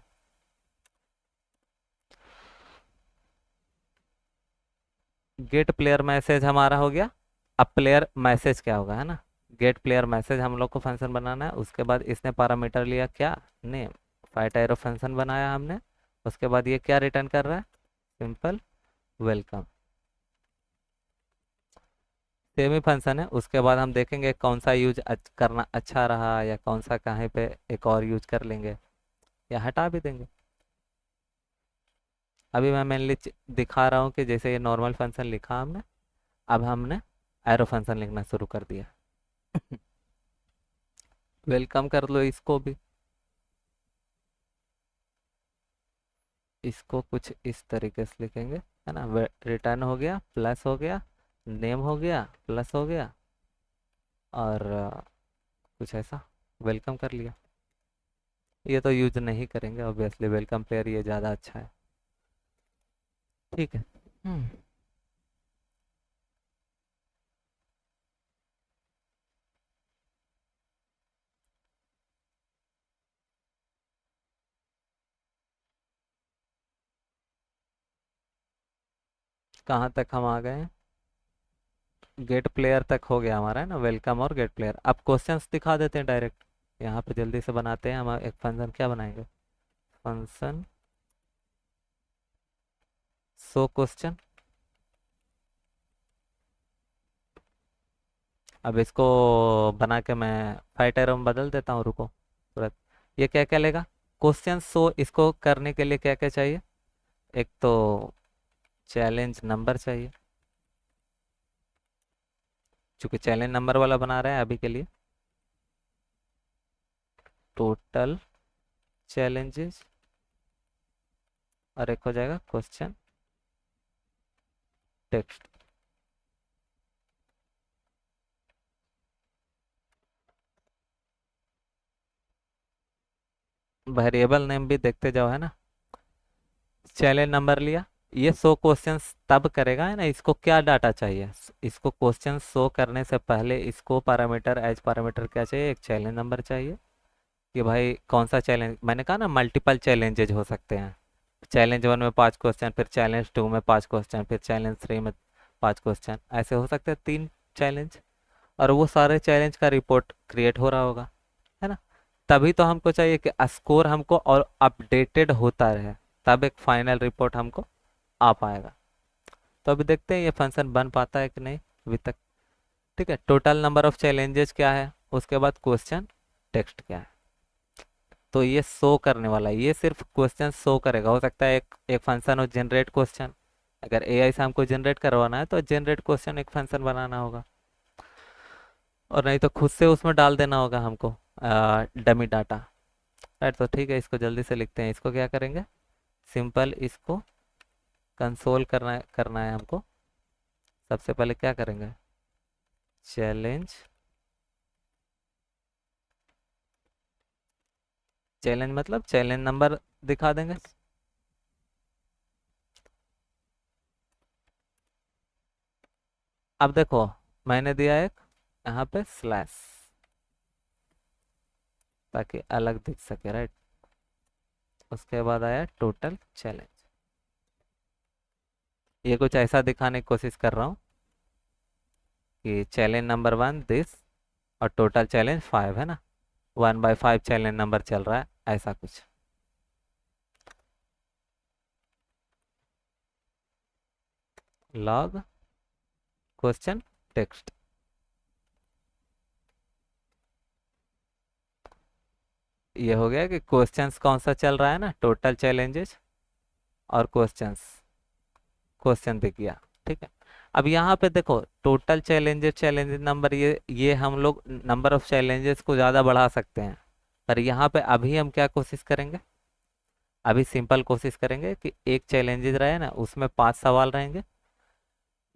गेट प्लेयर मैसेज हमारा हो गया। अब प्लेयर मैसेज क्या होगा, है ना, गेट प्लेयर मैसेज हम लोग को फंक्शन बनाना है। उसके बाद इसने पैरामीटर लिया क्या, नेम, फाइव एरो फंक्शन बनाया हमने। उसके बाद ये क्या रिटर्न कर रहा है, सिंपल वेलकम, सेम ही फंक्शन है। उसके बाद हम देखेंगे कौन सा यूज करना अच्छा रहा, या कौन सा कहीं पे एक और यूज कर लेंगे, या हटा भी देंगे। अभी मैं मेनली दिखा रहा हूँ कि जैसे ये नॉर्मल फंक्शन लिखा हमने, अब हमने एरो फंक्शन लिखना शुरू कर दिया। वेलकम कर लो इसको भी, इसको कुछ इस तरीके से लिखेंगे, है ना, रिटर्न हो गया, प्लस हो गया, नेम हो गया, प्लस हो गया, और कुछ ऐसा वेलकम कर लिया। ये तो यूज नहीं करेंगे ऑब्वियसली, वेलकम पेयर ये ज़्यादा अच्छा है, ठीक है। हम्म। कहाँ तक हम आ गए हैं, गेट प्लेयर तक हो गया हमारा, है ना, वेलकम और गेट प्लेयर। अब क्वेश्चंस दिखा देते हैं डायरेक्ट, यहाँ पे जल्दी से बनाते हैं। हम एक फंक्शन क्या बनाएंगे, फंक्शन सो क्वेश्चन। अब इसको बना के मैं फाइव एरो में बदल देता हूँ, रुको तुरंत। ये क्या क्या लेगा, क्वेश्चन सो, इसको करने के लिए क्या क्या चाहिए, एक तो चैलेंज नंबर चाहिए, चूंकि चैलेंज नंबर वाला बना रहे हैं अभी के लिए, टोटल चैलेंजेस, और एक हो जाएगा क्वेश्चन टेक्स्ट। वेरिएबल नेम भी देखते जाओ, है ना। चैलेंज नंबर लिया, ये 100 क्वेश्चंस तब करेगा, है ना। इसको क्या डाटा चाहिए, इसको क्वेश्चन शो करने से पहले इसको पैरामीटर, एज पैरामीटर क्या चाहिए, एक चैलेंज नंबर चाहिए। कि भाई कौन सा चैलेंज, मैंने कहा ना मल्टीपल चैलेंजेज हो सकते हैं। चैलेंज 1 में 5 क्वेश्चन, फिर चैलेंज 2 में 5 क्वेश्चन, फिर चैलेंज 3 में 5 क्वेश्चन, ऐसे हो सकते हैं 3 चैलेंज। और वो सारे चैलेंज का रिपोर्ट क्रिएट हो रहा होगा, है ना। तभी तो हमको चाहिए कि स्कोर हमको और अपडेटेड होता रहे, तब एक फाइनल रिपोर्ट हमको आ पाएगा। तो अभी देखते हैं ये फंक्शन बन पाता है कि नहीं अभी तक। ठीक है, टोटल नंबर ऑफ चैलेंजेस क्या है, उसके बाद क्वेश्चन टेक्स्ट क्या है। तो ये शो करने वाला है, ये सिर्फ क्वेश्चन शो करेगा। हो सकता है एक एक फंक्शन हो जनरेट क्वेश्चन, अगर एआई से हमको जनरेट करवाना है तो जनरेट क्वेश्चन एक फंक्शन बनाना होगा, और नहीं तो खुद से उसमें डाल देना होगा हमको डमी डाटा। राइट, तो ठीक है, इसको जल्दी से लिखते हैं। इसको क्या करेंगे, सिंपल इसको कंसोल करना है हमको। सबसे पहले क्या करेंगे, चैलेंज, चैलेंज मतलब चैलेंज नंबर दिखा देंगे। अब देखो, मैंने दिया एक यहाँ पे स्लैश, ताकि अलग दिख सके, राइट। उसके बाद आया टोटल चैलेंज। ये कुछ ऐसा दिखाने की कोशिश कर रहा हूँ कि चैलेंज नंबर 1 दिस, और टोटल चैलेंज 5, है ना। 1/5 चैलेंज नंबर चल रहा है, ऐसा कुछ। लॉग क्वेश्चन टेक्स्ट, ये हो गया कि क्वेश्चंस कौन सा चल रहा है ना, टोटल चैलेंजेस और क्वेश्चंस, क्वेश्चन दिख गया। ठीक है, अब यहाँ पे देखो टोटल चैलेंजेस, चैलेंजेस नंबर, ये हम लोग नंबर ऑफ चैलेंजेस को ज़्यादा बढ़ा सकते हैं। पर यहाँ पे अभी हम क्या कोशिश करेंगे, अभी सिंपल कोशिश करेंगे कि एक चैलेंजेस रहे ना, उसमें 5 सवाल रहेंगे,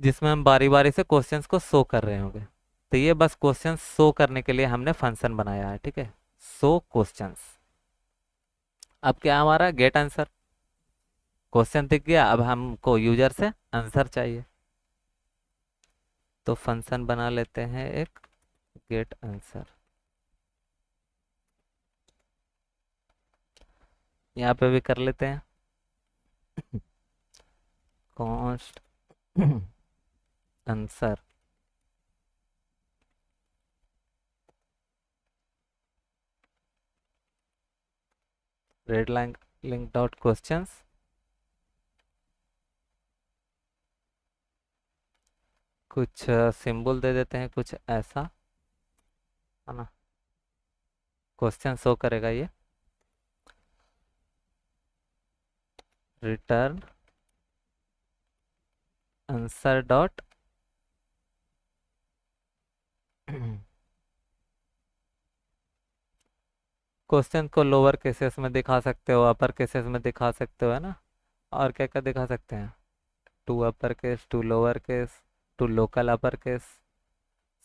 जिसमें हम बारी बारी से क्वेश्चंस को शो कर रहे होंगे। तो ये बस क्वेश्चन शो करने के लिए हमने फंक्शन बनाया है, ठीक है, शो क्वेश्चंस। अब क्या हमारा गेट आंसर, क्वेश्चन दिख गया, अब हमको यूजर से आंसर चाहिए। तो फंक्शन बना लेते हैं एक गेट आंसर। यहाँ पे भी कर लेते हैं const answer, red line link dot questions, कुछ सिंबल दे देते हैं कुछ ऐसा, है ना। क्वेश्चन शो करेगा ये, रिटर्न आंसर डॉट क्वेश्चन को लोअर केसेस में दिखा सकते हो, अपर केसेस में दिखा सकते हो, है ना। और क्या क्या दिखा सकते हैं, to upper case, to lower case, to local upper case.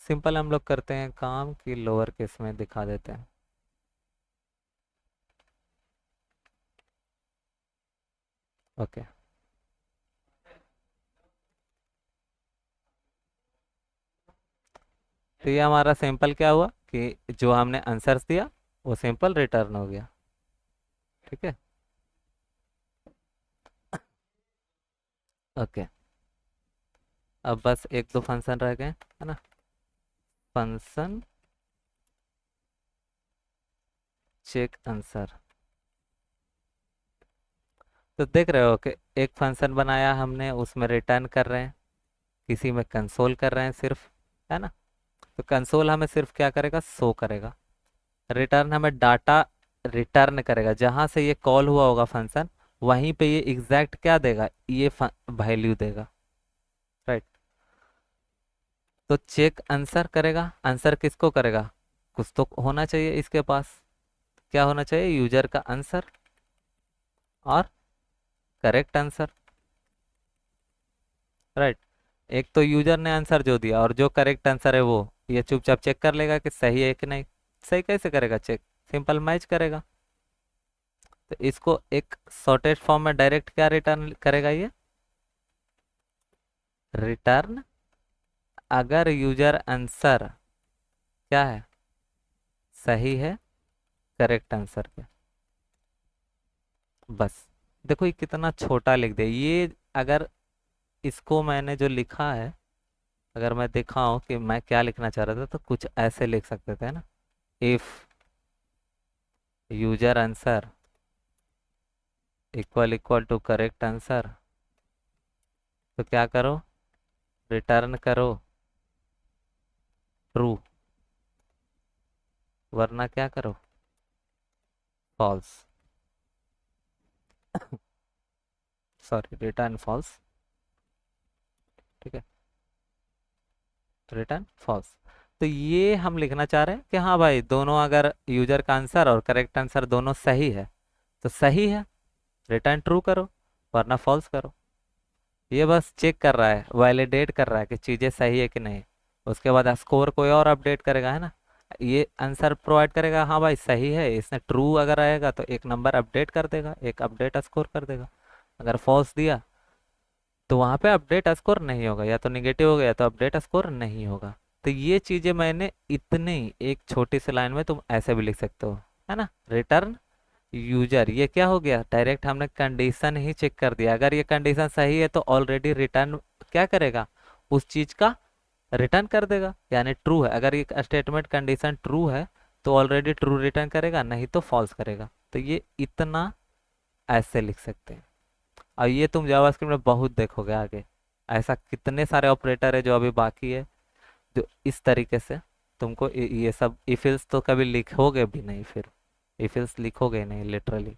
Simple हम लोग करते हैं काम कि लोअर केस में दिखा देते हैं। ओके, तो ये हमारा सिंपल क्या हुआ कि जो हमने आंसर्स दिया वो सिंपल रिटर्न हो गया। ठीक है, ओके। अब बस एक दो फंक्शन रह गए, है ना। फंक्शन चेक आंसर, तो देख रहे हो कि एक फंक्शन बनाया हमने, उसमें रिटर्न कर रहे हैं, किसी में कंसोल कर रहे हैं सिर्फ, है ना। तो कंसोल हमें सिर्फ क्या करेगा, शो करेगा। रिटर्न हमें डाटा रिटर्न करेगा, जहां से ये कॉल हुआ होगा फंक्शन, वहीं पे ये एग्जैक्ट क्या देगा, ये वैल्यू देगा, राइट। तो चेक आंसर करेगा, आंसर किसको करेगा, कुछ तो होना चाहिए इसके पास। क्या होना चाहिए, यूजर का आंसर और करेक्ट आंसर, राइट। एक तो यूजर ने आंसर जो दिया, और जो करेक्ट आंसर है वो ये चुपचाप चेक कर लेगा कि सही है कि नहीं। सही कैसे करेगा चेक, सिंपल मैच करेगा। तो इसको एक सॉर्टेड फॉर्म में डायरेक्ट क्या रिटर्न करेगा ये? रिटर्न अगर यूजर आंसर क्या है, सही है, करेक्ट आंसर पे। बस देखो ये कितना छोटा लिख दिया ये। अगर इसको मैंने जो लिखा है, अगर मैं दिखाऊं कि मैं क्या लिखना चाह रहा था, तो कुछ ऐसे लिख सकते थे ना, if user answer equal equal to correct answer, तो क्या करो, रिटर्न करो ट्रू, वरना क्या करो, फॉल्स। Sorry, return false. ठीक है, रिटर्न फॉल्स। तो ये हम लिखना चाह रहे हैं कि हाँ भाई, दोनों अगर यूजर का आंसर और करेक्ट आंसर दोनों सही है तो सही है, रिटर्न ट्रू करो, वरना फॉल्स करो। ये बस चेक कर रहा है, वैलिडेट कर रहा है कि चीज़ें सही है कि नहीं। उसके बाद स्कोर कोई और अपडेट करेगा, है ना। ये आंसर प्रोवाइड करेगा, हाँ भाई सही है, इसने ट्रू अगर आएगा तो एक नंबर अपडेट कर देगा, एक अपडेट स्कोर कर देगा। अगर फॉल्स दिया तो वहाँ पे अपडेट स्कोर नहीं होगा, या तो निगेटिव हो गया तो अपडेट स्कोर नहीं होगा। तो ये चीज़ें मैंने इतने एक छोटी सी लाइन में तुम ऐसे भी लिख सकते हो, है ना। रिटर्न यूजर, ये क्या हो गया, डायरेक्ट हमने कंडीशन ही चेक कर दिया। अगर ये कंडीशन सही है तो ऑलरेडी रिटर्न क्या करेगा, उस चीज का रिटर्न कर देगा, यानी ट्रू है। अगर ये स्टेटमेंट कंडीशन ट्रू है तो ऑलरेडी ट्रू रिटर्न करेगा, नहीं तो फॉल्स करेगा। तो ये इतना ऐसे लिख सकते हैं। और ये तुम जावास्क्रिप्ट में बहुत देखोगे आगे, ऐसा कितने सारे ऑपरेटर है जो अभी बाकी है, जो इस तरीके से तुमको ये सब इफिल्स तो कभी लिखोगे भी नहीं, फिर इफिल्स लिखोगे नहीं, लिटरली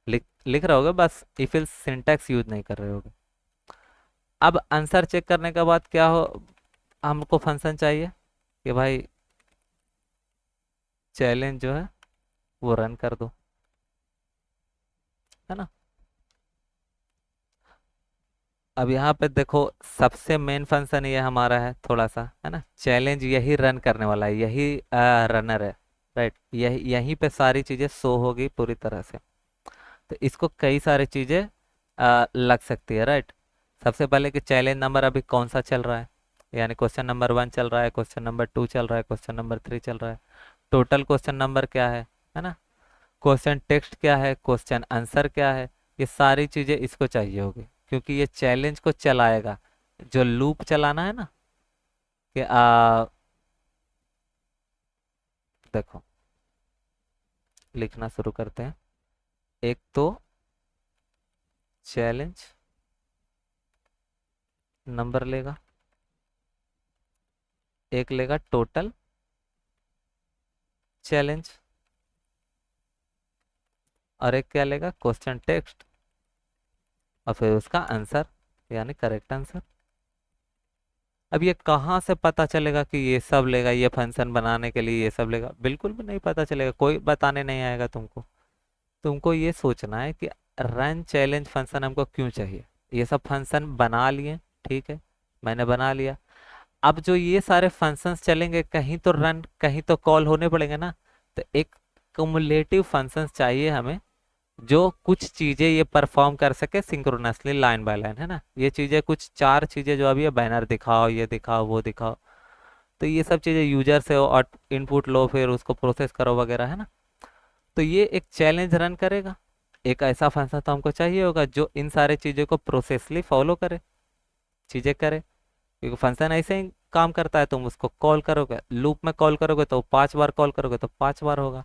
लिख लिख रहे होगे, बस इफिल्स सिंटैक्स यूज नहीं कर रहे होगे। अब आंसर चेक करने के बाद क्या हो, हमको फंक्शन चाहिए कि भाई चैलेंज जो है वो रन कर दो, है ना। अब यहाँ पे देखो, सबसे मेन फंक्शन ये हमारा है थोड़ा सा, है ना। चैलेंज यही रन करने वाला है, यही रनर है, राइट। यही यहीं पे सारी चीज़ें शो होगी पूरी तरह से। तो इसको कई सारी चीज़ें लग सकती है, राइट। सबसे पहले कि चैलेंज नंबर अभी कौन सा चल रहा है, यानी क्वेश्चन नंबर 1 चल रहा है, क्वेश्चन नंबर 2 चल रहा है, क्वेश्चन नंबर 3 चल रहा है, टोटल क्वेश्चन नंबर क्या है ना। क्वेश्चन टेक्स्ट क्या है, क्वेश्चन आंसर क्या है, ये सारी चीज़ें इसको चाहिए होगी, क्योंकि ये चैलेंज को चलाएगा। जो लूप चलाना है ना, कि देखो लिखना शुरू करते हैं। एक तो चैलेंज नंबर लेगा, एक लेगा टोटल चैलेंज, और एक क्या लेगा, क्वेश्चन टेक्स्ट, और फिर उसका आंसर यानी करेक्ट आंसर। अब ये कहाँ से पता चलेगा कि ये सब लेगा, ये फंक्शन बनाने के लिए ये सब लेगा? बिल्कुल भी नहीं पता चलेगा, कोई बताने नहीं आएगा तुमको। तुमको ये सोचना है कि रन चैलेंज फंक्शन हमको क्यों चाहिए। ये सब फंक्शन बना लिए, ठीक है, मैंने बना लिया। अब जो ये सारे फंक्शंस चलेंगे, कहीं तो रन कहीं तो कॉल होने पड़ेंगे ना। तो एक कुमुलेटिव फंक्शंस चाहिए हमें, जो कुछ चीजें ये परफॉर्म कर सके सिंक्रोनसली, लाइन बाय लाइन, है ना। ये चीजें कुछ 4 चीजें जो अभी है, बैनर दिखाओ, ये दिखाओ, वो दिखाओ, तो ये सब चीजें यूजर से और इनपुट लो, फिर उसको प्रोसेस करो वगैरह, है ना। तो ये एक चैलेंज रन करेगा। एक ऐसा फंक्शन तो हमको चाहिए होगा जो इन सारे चीज़ों को प्रोसेसली फॉलो करे, चीज़ें करे, क्योंकि फंक्शन ऐसे ही काम करता है। तुम उसको कॉल करोगे, लूप में कॉल करोगे तो 5 बार कॉल करोगे तो 5 बार होगा।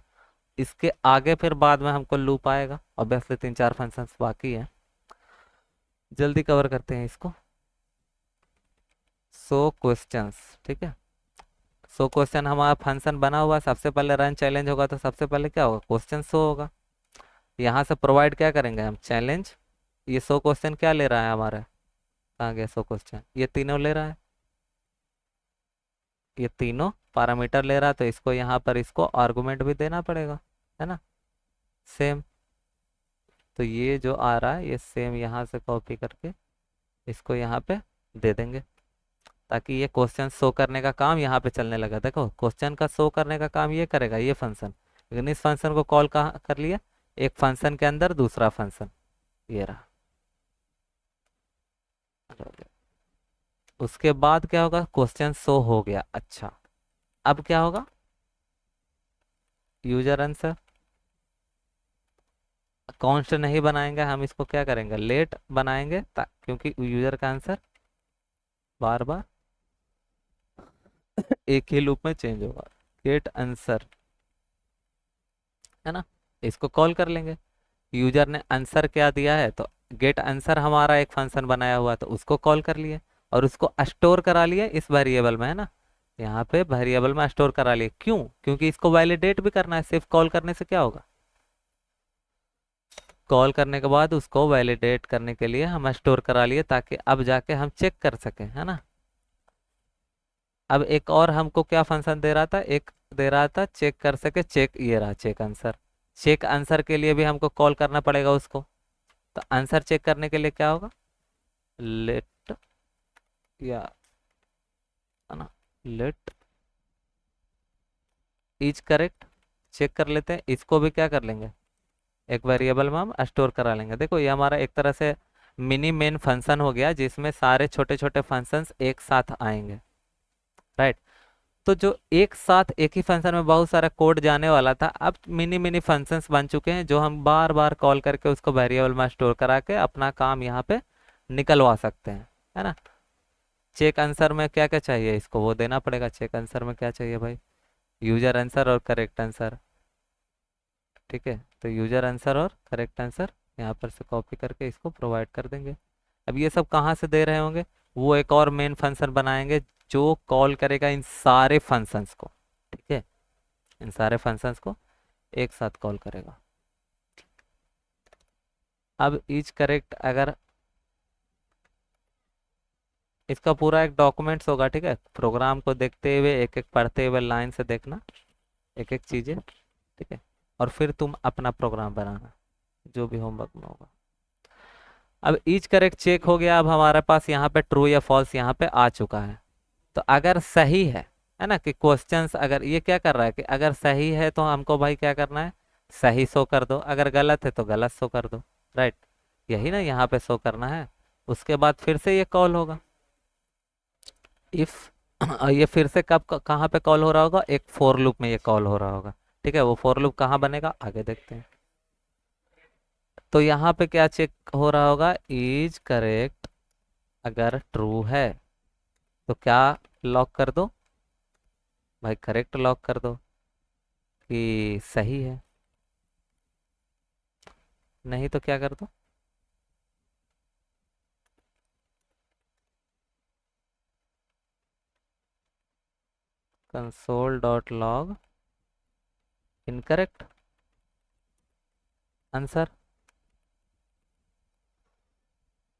इसके आगे फिर बाद में हमको लूप आएगा, ऑब्वियसली 3-4 फंक्शंस बाकी हैं, जल्दी कवर करते हैं इसको। सो क्वेश्चंस, ठीक है। सो क्वेश्चन हमारा फंक्शन बना हुआ है, सबसे पहले रन चैलेंज होगा तो सबसे पहले क्या होगा, क्वेश्चन शो होगा। यहाँ से प्रोवाइड क्या करेंगे हम, चैलेंज। ये 100 क्वेश्चन क्या ले रहा है हमारा, कहाँ गया 100 क्वेश्चन, ये तीनों ले रहा है, ये तीनों पैरामीटर ले रहा है, तो इसको यहाँ पर इसको आर्गुमेंट भी देना पड़ेगा, है ना। सेम, तो ये जो आ रहा है ये सेम यहाँ से कॉपी करके इसको यहाँ पे दे देंगे, ताकि ये क्वेश्चन शो करने का काम यहाँ पे चलने लगा। देखो क्वेश्चन का शो करने का काम ये करेगा ये फंक्शन, लेकिन इस फंक्शन को कॉल कहाँ कर लिया, एक फंक्शन के अंदर दूसरा फंक्शन, ये रहा। उसके बाद क्या होगा, क्वेश्चन शो हो गया। अच्छा, अब क्या होगा, यूजर आंसर कॉन्स्ट नहीं बनाएंगे हम, इसको क्या करेंगे, लेट बनाएंगे, क्योंकि यूजर का आंसर बार बार एक ही लूप में चेंज होगा। गेट आंसर है ना, इसको कॉल कर लेंगे। यूजर ने आंसर क्या दिया है, तो गेट आंसर हमारा एक फंक्शन बनाया हुआ तो उसको कॉल कर लिए, और उसको स्टोर करा लिए इस वेरिएबल में, है ना। यहाँ पे वेरिएबल में स्टोर करा लिए, क्यों, क्योंकि इसको वैलिडेट भी करना है। सिर्फ कॉल करने से क्या होगा, कॉल करने के बाद उसको वैलिडेट करने के लिए हम स्टोर करा लिए, ताकि अब जाके हम चेक कर सकें, है ना। अब एक और हमको क्या फंक्शन दे रहा था, एक दे रहा था चेक कर सके, चेक, ये रहा चेक आंसर। चेक आंसर के लिए भी हमको कॉल करना पड़ेगा उसको। तो आंसर चेक करने के लिए क्या होगा, लेट, या है ना, लेट इज करेक्ट, चेक कर लेते हैं। इसको भी क्या कर लेंगे, एक वेरिएबल में हम स्टोर करा लेंगे। देखो ये हमारा एक तरह से मिनी मेन फंक्शन हो गया, जिसमें सारे छोटे छोटे फंक्शंस एक साथ आएंगे, राइट। तो जो एक साथ एक ही फंक्शन में बहुत सारा कोड जाने वाला था, अब मिनी मिनी फंक्शंस बन चुके हैं, जो हम बार बार कॉल करके उसको वेरिएबल में स्टोर करा के अपना काम यहाँ पे निकलवा सकते हैं, है ना। चेक आंसर में क्या क्या चाहिए, इसको वो देना पड़ेगा। चेक आंसर में क्या चाहिए भाई, यूजर आंसर और करेक्ट आंसर, ठीक है। तो यूजर आंसर और करेक्ट आंसर यहाँ पर से कॉपी करके इसको प्रोवाइड कर देंगे। अब ये सब कहाँ से दे रहे होंगे, वो एक और मेन फंक्शन बनाएंगे जो कॉल करेगा इन सारे फंक्शंस को, ठीक है। इन सारे फंक्शंस को एक साथ कॉल करेगा। अब इज करेक्ट, अगर इसका पूरा एक डॉक्यूमेंट्स होगा, ठीक है। प्रोग्राम को देखते हुए एक एक पढ़ते हुए लाइन से देखना एक एक चीजें, ठीक है। और फिर तुम अपना प्रोग्राम बनाना जो भी होमवर्क में होगा। अब ईच करेक्ट चेक हो गया। अब हमारे पास यहाँ पे ट्रू या फॉल्स यहाँ पे आ चुका है। तो अगर सही है ना, कि क्वेश्चंस अगर ये क्या कर रहा है कि अगर सही है तो हमको भाई क्या करना है, सही शो कर दो, अगर गलत है तो गलत शो कर दो, राइट। यही ना यहाँ पे शो करना है। उसके बाद फिर से ये कॉल होगा इफ ये फिर से कब कहाँ पे कॉल हो रहा होगा, एक फोर लूप में ये कॉल हो रहा होगा, ठीक है। वो फोर लूप कहाँ बनेगा, आगे देखते हैं। तो यहाँ पे क्या चेक हो रहा होगा, इज करेक्ट, अगर ट्रू है तो क्या लॉक कर दो भाई, करेक्ट लॉक कर दो कि सही है, नहीं तो क्या कर दो, console dot log incorrect answer.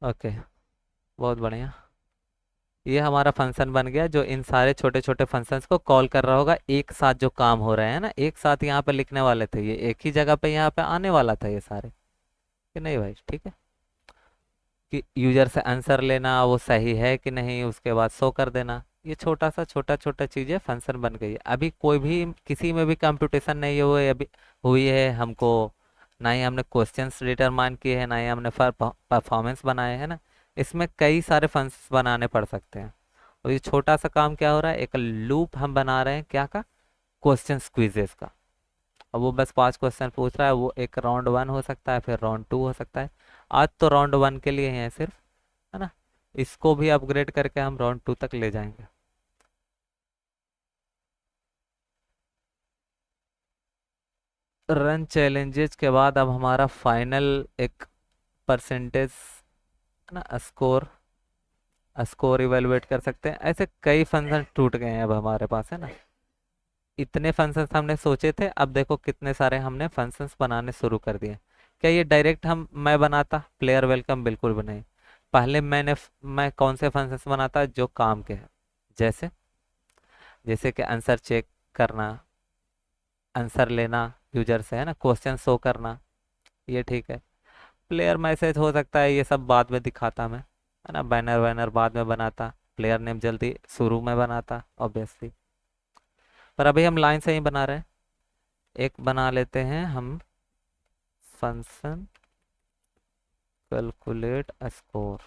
Okay, बहुत बढ़िया। ये हमारा फंक्शन बन गया जो इन सारे छोटे छोटे फंक्शंस को कॉल कर रहा होगा एक साथ। जो काम हो रहे हैं ना, एक साथ यहाँ पे लिखने वाले थे, ये एक ही जगह पे यहाँ पे आने वाला था ये सारे, कि नहीं भाई, ठीक है। कि यूजर से आंसर लेना, वो सही है कि नहीं, उसके बाद शो कर देना। ये छोटा सा छोटा छोटा चीज़ें फंक्शन बन गई है। अभी कोई भी किसी में भी कंप्यूटेशन नहीं हुए अभी हुई है हमको, ना ही हमने क्वेश्चंस डिटरमाइन किए हैं, ना ही हमने परफॉर्मेंस बनाए हैं ना। इसमें कई सारे फंक्शंस बनाने पड़ सकते हैं। और ये छोटा सा काम क्या हो रहा है, एक लूप हम बना रहे हैं क्या का, क्वेश्चन क्विजेस का। अब वो बस 5 क्वेश्चन पूछ रहा है, वो एक राउंड 1 हो सकता है, फिर राउंड 2 हो सकता है। आज तो राउंड 1 के लिए है सिर्फ, है ना। इसको भी अपग्रेड करके हम राउंड 2 तक ले जाएंगे। रन चैलेंजेस के बाद अब हमारा फाइनल एक परसेंटेज, है ना, स्कोर, स्कोर इवेलुएट कर सकते हैं। ऐसे कई फंक्शन टूट गए हैं अब हमारे पास, है ना। इतने फंक्शंस हमने सोचे थे, अब देखो कितने सारे हमने फंक्शंस बनाने शुरू कर दिए। क्या ये डायरेक्ट मैं बनाता प्लेयर वेलकम, बिल्कुल भी नहीं। पहले मैं कौन से फंक्शंस बनाता जो काम के हैं, जैसे जैसे कि आंसर चेक करना, आंसर लेना यूजर से, है ना, क्वेश्चन शो करना, ये ठीक है। प्लेयर मैसेज हो सकता है, ये सब बाद में दिखाता मैं, है ना। बैनर वैनर बाद में बनाता, प्लेयर नेम जल्दी शुरू में बनाता ऑब्वियसली। पर अभी हम लाइन से ही बना रहे हैं। एक बना लेते हैं हम फंक्शन कैलकुलेट स्कोर।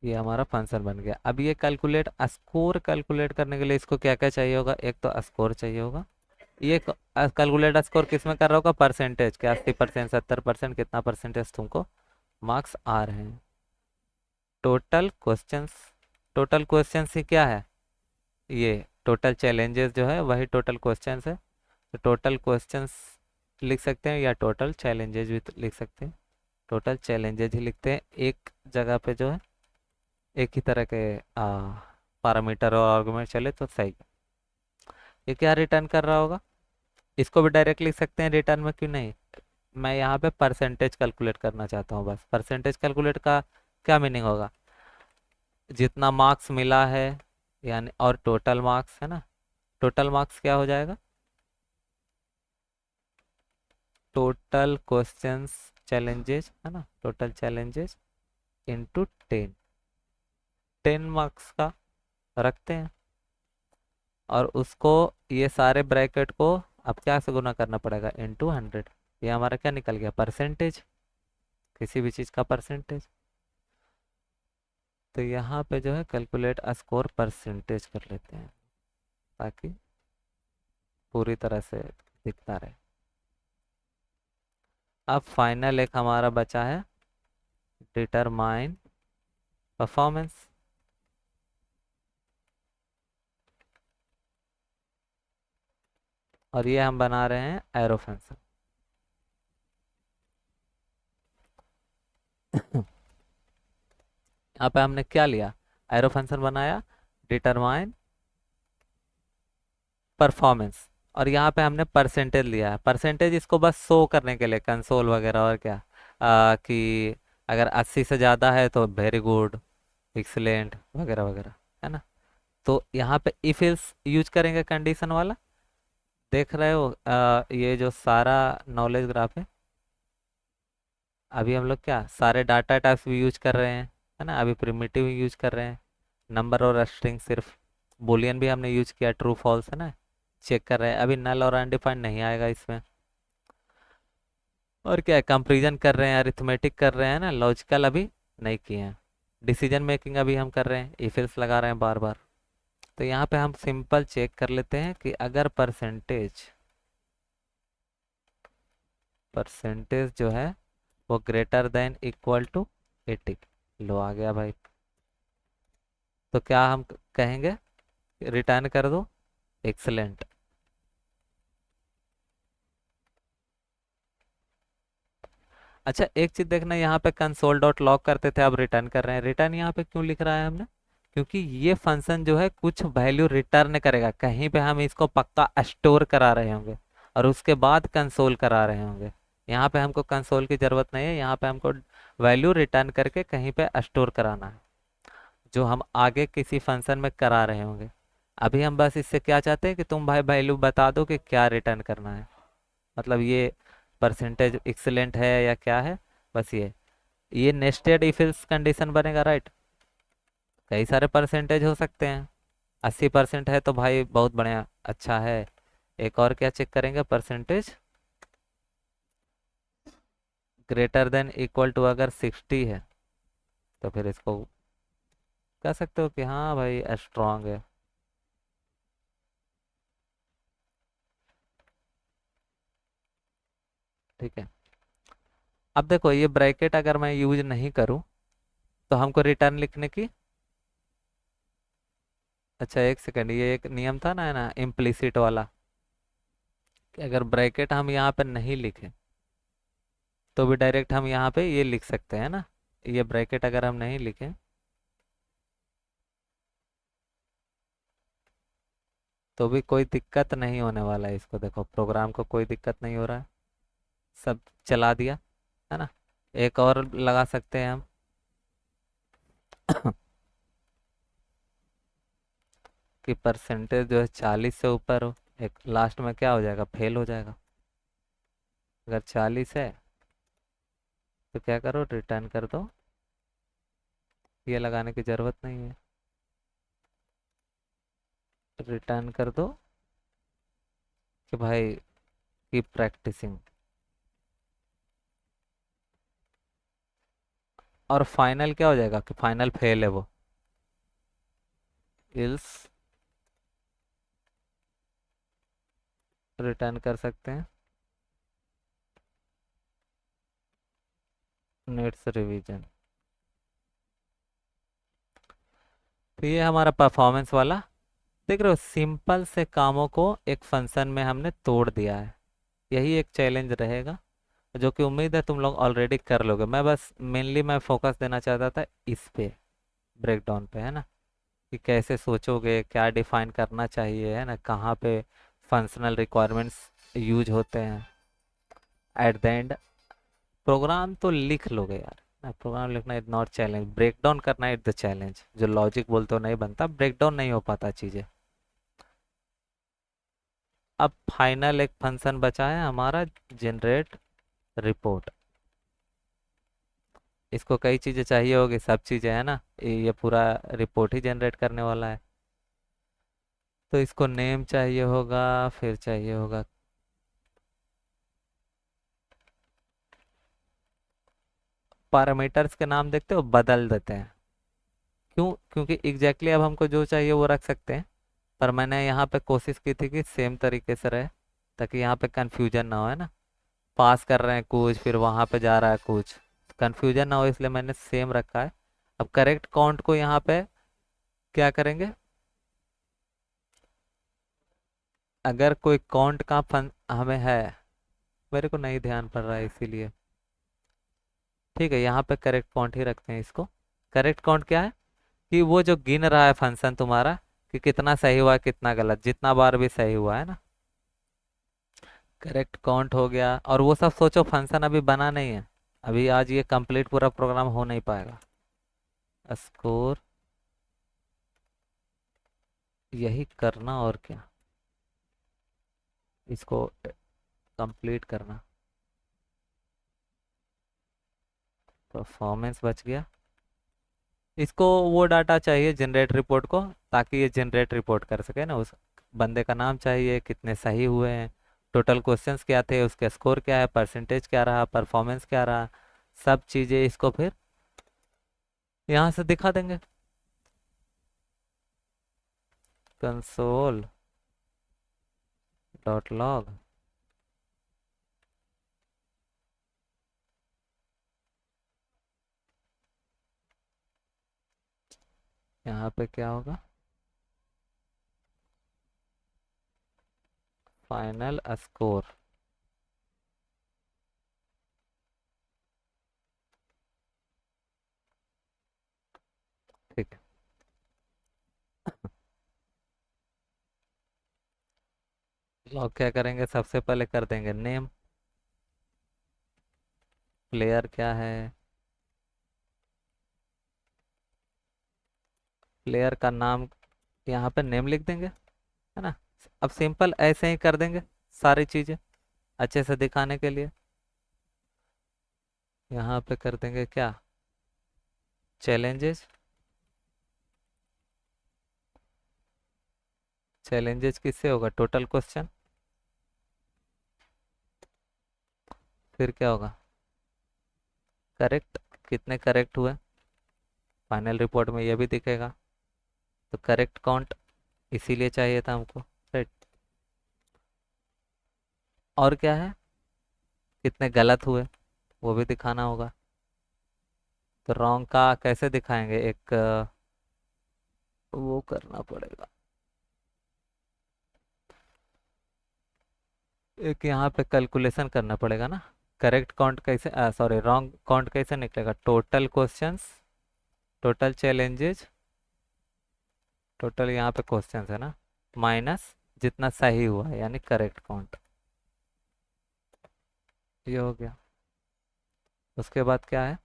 ये हमारा फंक्शन बन गया। अब ये कैलकुलेट स्कोर कैलकुलेट करने के लिए इसको क्या क्या चाहिए होगा, एक तो स्कोर चाहिए होगा। ये कैलकुलेट स्कोर किस में कर रहा होगा, परसेंटेज क्या, 80%, 70%, कितना परसेंटेज तुमको मार्क्स आ रहे हैं। टोटल क्वेश्चंस, टोटल क्वेश्चंस ही क्या है, ये टोटल चैलेंजेस जो है वही टोटल क्वेश्चंस है। तो टोटल क्वेश्चंस लिख सकते हैं या टोटल चैलेंजेस भी लिख सकते हैं। टोटल चैलेंजेस ही लिखते हैं, एक जगह पे जो है एक ही तरह के पैरामीटर और आर्गुमेंट चले तो सही। ये क्या रिटर्न कर रहा होगा, इसको भी डायरेक्ट लिख सकते हैं रिटर्न में, क्यों नहीं। मैं यहाँ पे परसेंटेज कैलकुलेट करना चाहता हूँ बस। परसेंटेज कैलकुलेट का क्या मीनिंग होगा, जितना मार्क्स मिला है यानी, और टोटल मार्क्स है ना, टोटल मार्क्स क्या हो जाएगा, टोटल क्वेश्चंस चैलेंजेस है ना, टोटल चैलेंजेस इंटू 10 मार्क्स का रखते हैं। और उसको ये सारे ब्रैकेट को अब क्या से गुना करना पड़ेगा, इंटू 100। ये हमारा क्या निकल गया, परसेंटेज, किसी भी चीज़ का परसेंटेज। तो यहाँ पे जो है कैलकुलेट स्कोर परसेंटेज कर लेते हैं ताकि पूरी तरह से दिखता रहे। अब फाइनल एक हमारा बचा है डिटरमाइन परफॉर्मेंस। और ये हम बना रहे हैं एरो फंक्शन। यहाँ पे हमने क्या लिया, एरो फंक्शन बनाया, डिटरमाइन परफॉर्मेंस। और यहाँ पे हमने परसेंटेज लिया है। परसेंटेज इसको बस शो करने के लिए कंसोल वगैरह, और क्या कि अगर 80 से ज़्यादा है तो वेरी गुड, एक्सीलेंट वगैरह वगैरह, है ना। तो यहाँ पे इफ एल्स यूज करेंगे कंडीशन वाला। देख रहे हो ये जो सारा नॉलेज ग्राफ है, अभी हम लोग क्या सारे डाटा टाइप्स भी यूज कर रहे हैं, है ना। अभी प्रिमिटिव यूज कर रहे हैं, नंबर और स्ट्रिंग सिर्फ, बुलियन भी हमने यूज किया, ट्रू फॉल्स है ना, चेक कर रहे हैं। अभी नल और अनडिफाइंड नहीं आएगा इसमें। और क्या कंपेरिजन कर रहे हैं, अरिथमेटिक कर रहे हैं ना, लॉजिकल अभी नहीं किए हैं। डिसीजन मेकिंग अभी हम कर रहे हैं, इफ एल्स लगा रहे हैं बार बार। तो यहाँ पे हम सिंपल चेक कर लेते हैं कि अगर परसेंटेज, परसेंटेज जो है वो ग्रेटर देन इक्वल टू 80, लो आ गया भाई, तो क्या हम कहेंगे, रिटर्न कर दो एक्सलेंट। अच्छा एक चीज देखना, यहाँ पे कंसोल डॉट लॉग करते थे, अब रिटर्न कर रहे हैं। रिटर्न यहाँ पे क्यों लिख रहा है हमने, क्योंकि ये फंक्शन जो है कुछ वैल्यू रिटर्न करेगा, कहीं पे हम इसको पक्का स्टोर करा रहे होंगे और उसके बाद कंसोल करा रहे होंगे। यहाँ पे हमको कंसोल की जरूरत नहीं है, यहाँ पे हमको वैल्यू रिटर्न करके कहीं पे स्टोर कराना है, जो हम आगे किसी फंक्शन में करा रहे होंगे। अभी हम बस इससे क्या चाहते हैं कि तुम भाई वैल्यू बता दो कि क्या रिटर्न करना है, मतलब ये परसेंटेज एक्सीलेंट है या क्या है, बस ये नेस्टेड इफ एल्स कंडीशन बनेगा, राइट। कई सारे परसेंटेज हो सकते हैं, 80% है तो भाई बहुत बढ़िया, अच्छा है। एक और क्या चेक करेंगे, percentage greater than equal to अगर 60 है तो फिर इसको कह सकते हो कि हाँ भाई स्ट्रांग है। ठीक है। अब देखो ये ब्रैकेट अगर मैं यूज नहीं करूं तो हमको रिटर्न लिखने की, अच्छा एक सेकंड, ये एक नियम था ना इम्प्लिसिट वाला, कि अगर ब्रैकेट हम यहाँ पे नहीं लिखें तो भी डायरेक्ट हम यहाँ पे ये लिख सकते हैं ना। ये ब्रैकेट अगर हम नहीं लिखें तो भी कोई दिक्कत नहीं होने वाला है, इसको देखो प्रोग्राम को कोई दिक्कत नहीं हो रहा है, सब चला दिया, है ना। एक और लगा सकते हैं हम कि परसेंटेज जो है 40 से ऊपर हो, एक लास्ट में क्या हो जाएगा, फेल हो जाएगा। अगर 40 है तो क्या करो, रिटर्न कर दो, ये लगाने की ज़रूरत नहीं है। रिटर्न कर दो कि भाई कीप प्रैक्टिसिंग। और फाइनल क्या हो जाएगा कि फाइनल फेल है वो, इल्स रिटर्न कर सकते हैं नेट्स रिवीजन। तो ये हमारा परफॉर्मेंस वाला, देख रहे हो, सिंपल से कामों को एक फंक्शन में हमने तोड़ दिया है। यही एक चैलेंज रहेगा जो कि उम्मीद है तुम लोग ऑलरेडी कर लोगे। मैं बस मेनली मैं फोकस देना चाहता था इस पे, ब्रेकडाउन पे, है ना, कि कैसे सोचोगे, क्या डिफाइन करना चाहिए, है ना, कहाँ पे फंक्शनल रिक्वायरमेंट्स यूज होते हैं। एट द एंड प्रोग्राम तो लिख लोगे यार ना, प्रोग्राम लिखना is not challenge, break down करना इज द चैलेंज। जो लॉजिक बोलते हो नहीं बनता, ब्रेक डाउन नहीं हो पाता चीज़ें। अब फाइनल एक फंक्शन बचा है हमारा, जनरेट रिपोर्ट। इसको कई चीज़ें चाहिए होगी, सब चीज़ें, है ना, ये पूरा रिपोर्ट ही जनरेट करने वाला है। तो इसको नेम चाहिए होगा, फिर चाहिए होगा पैरामीटर्स के नाम, देखते हो बदल देते हैं। क्यों? क्योंकि एग्जैक्टली अब हमको जो चाहिए वो रख सकते हैं, पर मैंने यहाँ पे कोशिश की थी कि सेम तरीके से रहे, ताकि यहाँ पे कंफ्यूजन ना हो, है ना। पास कर रहे हैं कुछ, फिर वहाँ पे जा रहा है कुछ, कंफ्यूजन ना हो, इसलिए मैंने सेम रखा है। अब करेक्ट काउंट को यहाँ पे क्या करेंगे, अगर कोई काउंट का फन हमें है, मेरे को नहीं ध्यान पड़ रहा है इसीलिए, ठीक है, यहाँ पे करेक्ट काउंट ही रखते हैं इसको। करेक्ट काउंट क्या है कि वो जो गिन रहा है फंक्शन तुम्हारा, कि कितना सही हुआ कितना गलत, जितना बार भी सही हुआ, है ना। करेक्ट काउंट हो गया। और वो सब सोचो फंक्शन अभी बना नहीं है, अभी आज ये कंप्लीट पूरा प्रोग्राम हो नहीं पाएगा। स्कोर, यही करना और क्या, इसको कंप्लीट करना। परफॉर्मेंस बच गया। इसको वो डाटा चाहिए जनरेट रिपोर्ट को, ताकि ये जनरेट रिपोर्ट कर सके ना। उस बंदे का नाम चाहिए, कितने सही हुए हैं, टोटल क्वेश्चंस क्या थे, उसके स्कोर क्या है, परसेंटेज क्या रहा, परफॉर्मेंस क्या रहा, सब चीज़ें इसको फिर यहाँ से दिखा देंगे। कंसोल डॉट लॉग, यहाँ पे क्या होगा, फाइनल स्कोर। ठीक है। लॉग क्या करेंगे, सबसे पहले कर देंगे नेम, प्लेयर क्या है, प्लेयर का नाम, यहाँ पे नेम लिख देंगे, है ना। अब सिंपल ऐसे ही कर देंगे सारी चीज़ें अच्छे से दिखाने के लिए। यहाँ पे कर देंगे क्या, चैलेंजेस। चैलेंजेस किससे होगा, टोटल क्वेश्चन। फिर क्या होगा, करेक्ट, कितने करेक्ट हुए, फाइनल रिपोर्ट में ये भी दिखेगा। तो करेक्ट काउंट इसीलिए चाहिए था हमको, राइट। और क्या है, कितने गलत हुए वो भी दिखाना होगा। तो रॉन्ग का कैसे दिखाएंगे, एक वो करना पड़ेगा, एक यहाँ पे कैलकुलेशन करना पड़ेगा ना। करेक्ट काउंट कैसे, सॉरी, रॉन्ग काउंट कैसे निकलेगा, total questions, total challenges, total यहाँ पे क्वेश्चंस है ना, माइनस जितना सही हुआ है, यानी करेक्ट काउंट। ये हो गया। उसके बाद क्या है,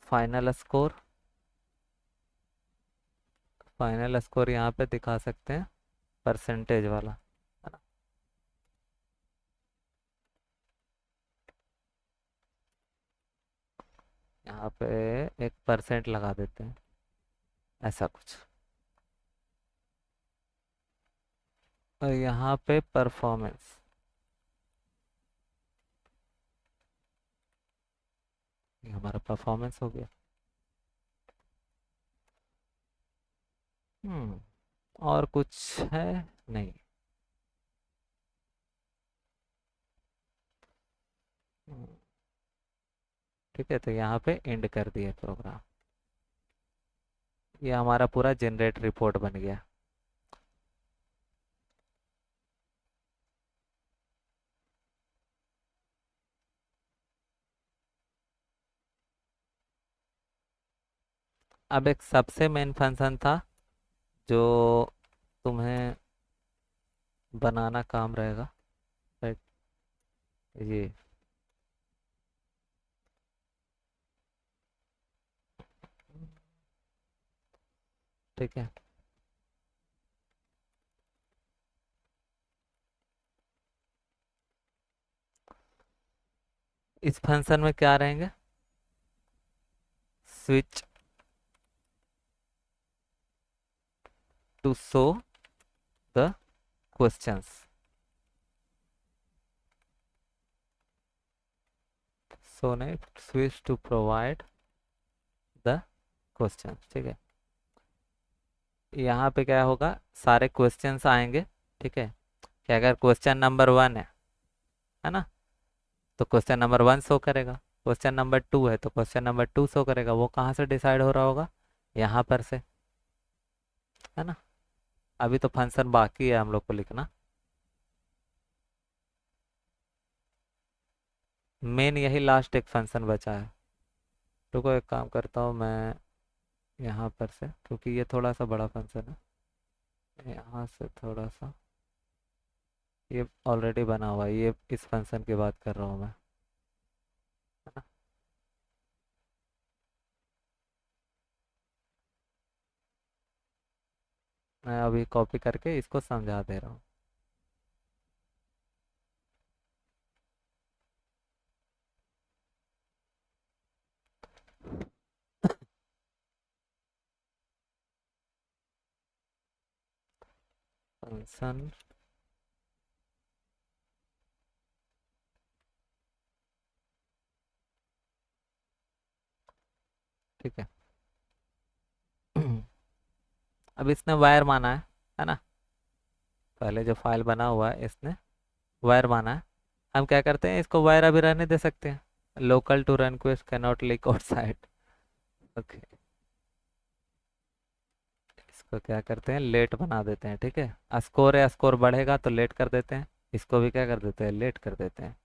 फाइनल स्कोर। फाइनल स्कोर यहाँ पे दिखा सकते हैं, परसेंटेज वाला, है ना। यहाँ पे एक परसेंट लगा देते हैं, ऐसा कुछ। और यहाँ पे परफॉर्मेंस, ये हमारा परफॉर्मेंस हो गया। हम्म और कुछ है? नहीं। हम्म, ठीक है, तो यहाँ पे एंड कर दिया प्रोग्राम। ये हमारा पूरा जनरेट रिपोर्ट बन गया। अब एक सबसे मेन फंक्शन था जो तुम्हें बनाना काम रहेगा, राइट? ये ठीक है। इस फंक्शन में क्या रहेंगे? Switch to show the questions, so नहीं, switch to provide the question, ठीक है। यहाँ पे क्या होगा, सारे क्वेश्चंस आएंगे, ठीक है। कि अगर क्वेश्चन नंबर 1 है ना, तो क्वेश्चन नंबर 1 शो करेगा। क्वेश्चन नंबर 2 है तो क्वेश्चन नंबर 2 शो करेगा। वो कहाँ से डिसाइड हो रहा होगा? यहाँ पर से, है ना। अभी तो फंक्शन बाकी है हम लोग को लिखना। मेन यही लास्ट एक फंक्शन बचा है। रुको, एक काम करता हूँ मैं, यहाँ पर से, क्योंकि ये थोड़ा सा बड़ा फंक्शन है, यहाँ से थोड़ा सा, ये ऑलरेडी बना हुआ है, ये इस फंक्शन की बात कर रहा हूँ मैं, है ना। मैं अभी कॉपी करके इसको समझा दे रहा हूँ। फंक्शन ठीक है। अब इसने वायर माना है ना। पहले जो फाइल बना हुआ है इसने वायर माना है। हम क्या करते हैं, इसको वायर अभी रहने दे सकते हैं। Local to run quest can not leak outside. Okay, इसको क्या करते हैं, लेट बना देते हैं, ठीक है। स्कोर है, स्कोर बढ़ेगा तो लेट कर देते हैं। इसको भी क्या कर देते हैं, लेट कर देते हैं।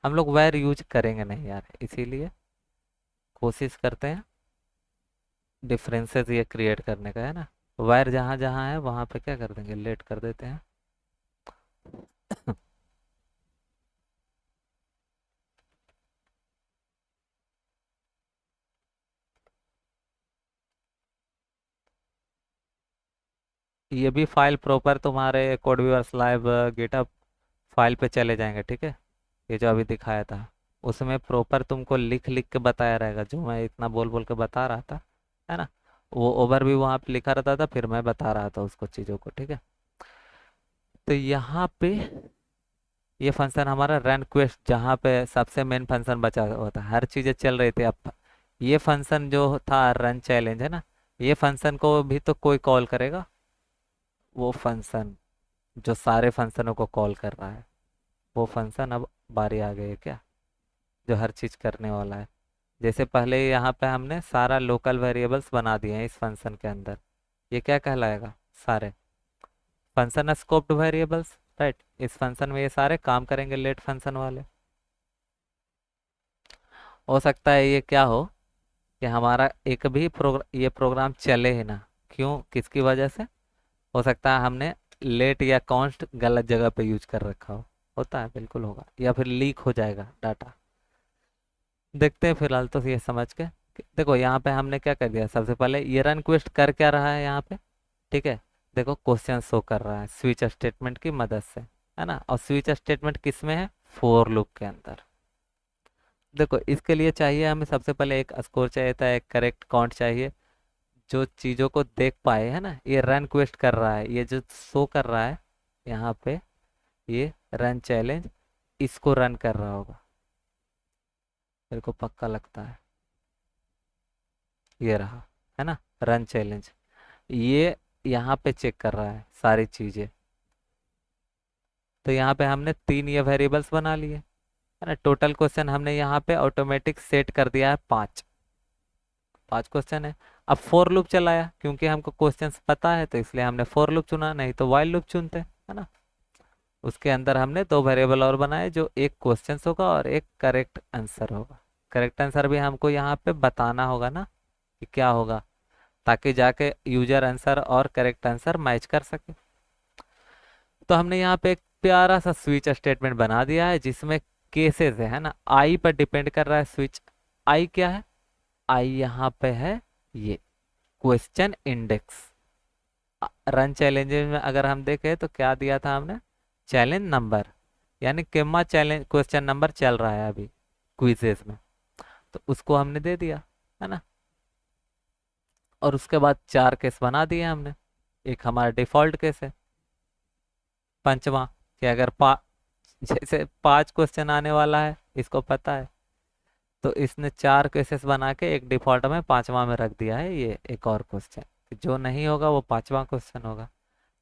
हम लोग वायर यूज करेंगे नहीं यार, इसीलिए कोशिश करते हैं डिफरेंसेस ये क्रिएट करने का, है ना। वायर जहाँ जहाँ है वहाँ पे क्या कर देंगे, लेट कर देते हैं। ये भी फाइल प्रॉपर तुम्हारे कोडव्यूअर्स लाइव गिटहब फाइल पे चले जाएंगे, ठीक है। ये जो अभी दिखाया था उसमें प्रॉपर तुमको लिख लिख के बताया रहेगा, जो मैं इतना बोल बोल के बता रहा था, है ना। वो ओवर भी वहाँ पे लिखा रहता था, फिर मैं बता रहा था उसको चीज़ों को, ठीक है। तो यहाँ पे ये फंक्शन हमारा रन क्वेस्ट, जहाँ पे सबसे मेन फंक्शन बचा हुआ था, हर चीज़ें चल रही थी। अब ये फंक्शन जो था रन चैलेंज, है ना, ये फंक्शन को भी तो कोई कॉल करेगा। वो फंक्शन जो सारे फंक्शनों को कॉल कर रहा है, वो फंक्शन अब बारी आ गई है क्या, जो हर चीज़ करने वाला है। जैसे पहले यहाँ पे हमने सारा लोकल वेरिएबल्स बना दिए हैं इस फंक्शन के अंदर, ये क्या कहलाएगा, सारे फंक्शन स्कोप्ड वेरिएबल्स, राइट। इस फंक्शन में ये सारे काम करेंगे, लेट फंक्शन वाले। हो सकता है ये क्या हो कि हमारा एक भी ये प्रोग्राम चले ही ना। क्यों, किसकी वजह से? हो सकता है हमने लेट या कॉन्स्ट गलत जगह पे यूज कर रखा हो। होता है, बिल्कुल होगा, या फिर लीक हो जाएगा डाटा। देखते हैं फिलहाल तो ये समझ के देखो, यहाँ पे हमने क्या कर दिया, सबसे पहले ये रन क्वेस्ट कर क्या रहा है यहाँ पे, ठीक है। देखो क्वेश्चन शो कर रहा है स्विच स्टेटमेंट की मदद से, है ना। और स्विच स्टेटमेंट किस में है, फोर लूप के अंदर। देखो इसके लिए चाहिए हमें सबसे पहले एक स्कोर चाहिए था, एक करेक्ट काउंट चाहिए, जो चीज़ों को देख पाए, है ना। ये रन क्वेस्ट कर रहा है, ये जो शो कर रहा है, यहाँ पे ये रन चैलेंज इसको रन कर रहा होगा, मेरे को पक्का लगता है। ये रहा, है ना, रन चैलेंज। ये यहाँ पे चेक कर रहा है सारी चीजें। तो यहाँ पे हमने 3 ये वेरिएबल्स बना लिए, है ना। टोटल क्वेश्चन हमने यहाँ पे ऑटोमेटिक सेट कर दिया है 5। 5 क्वेश्चन है। अब फोर लूप चलाया, क्योंकि हमको क्वेश्चंस पता है तो इसलिए हमने फोर लूप चुना, नहीं तो वाइल लूप चुनते, है ना। उसके अंदर हमने 2 वेरिएबल और बनाए, जो एक क्वेश्चन होगा और एक करेक्ट आंसर होगा। करेक्ट आंसर भी हमको यहाँ पे बताना होगा ना कि क्या होगा, ताकि जाके यूजर आंसर और करेक्ट आंसर मैच कर सके। तो हमने यहाँ पे एक प्यारा सा स्विच स्टेटमेंट बना दिया है, जिसमें केसेस है ना, आई पर डिपेंड कर रहा है स्विच। आई क्या है? आई यहाँ पे है ये क्वेश्चन इंडेक्स। रन चैलेंजेस में अगर हम देखें तो क्या दिया था हमने? चैलेंज नंबर, यानी कितना चैलेंज क्वेश्चन नंबर चल रहा है अभी क्विजेस में, तो उसको हमने दे दिया, है ना। और उसके बाद 4 केस बना दिए हमने। एक हमारा डिफॉल्ट केस है, पंचवा, कि अगर जैसे 5 क्वेश्चन आने वाला है, इसको पता है, तो इसने 4 केसेस बना के एक डिफॉल्ट में 5वां में रख दिया है ये एक और क्वेश्चन। जो नहीं होगा वो 5वां क्वेश्चन होगा।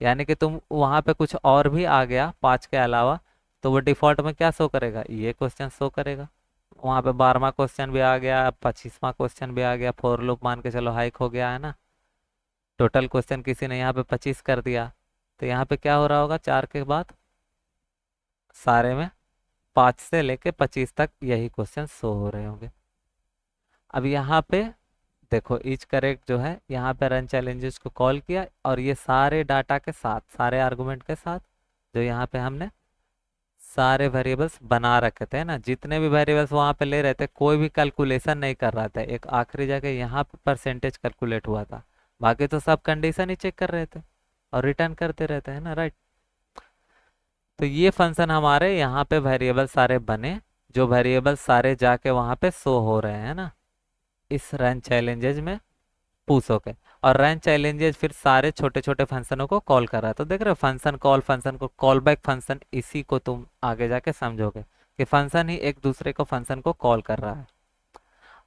यानी कि तुम वहां पे कुछ और भी आ गया 5 के अलावा, तो वो डिफॉल्ट में क्या शो करेगा? ये क्वेश्चन शो करेगा। वहां पे 12वां क्वेश्चन भी आ गया, 25वां क्वेश्चन भी आ गया, फोर लूप मान के चलो हाइक हो गया, है ना। टोटल क्वेश्चन किसी ने यहाँ पे 25 कर दिया, तो यहाँ पे क्या हो रहा होगा? 4 के बाद सारे में 5 से लेके 25 तक यही क्वेश्चन शो हो रहे होंगे। अब यहाँ पे देखो, इच करेक्ट जो है, यहाँ पे रन चैलेंजेस को कॉल किया, और ये सारे डाटा के साथ, सारे आर्गुमेंट के साथ, जो यहाँ पे हमने सारे वेरिएबल्स बना रखे थे ना, जितने भी वेरिएबल्स वहाँ पे ले रहे थे, कोई भी कैलकुलेशन नहीं कर रहा था। एक आखिरी जगह यहाँ पे परसेंटेज कैलकुलेट हुआ था, बाकी तो सब कंडीशन ही चेक कर रहे थे और रिटर्न करते रहते हैं ना, राइट। तो ये फंक्शन हमारे यहाँ पे वेरिएबल सारे बने, जो वेरिएबल सारे जाके वहाँ पे शो हो रहे हैं ना, इस रन चैलेंजेस में पुश होके। और रन चैलेंजेस फिर सारे छोटे छोटे फंक्शनों को कॉल कर रहा है। तो देख रहे हो, फंक्शन कॉल, फंक्शन को कॉल बैक फंक्शन, इसी को तुम आगे जाके समझोगे कि फंक्शन ही एक दूसरे को फंक्शन को कॉल कर रहा है।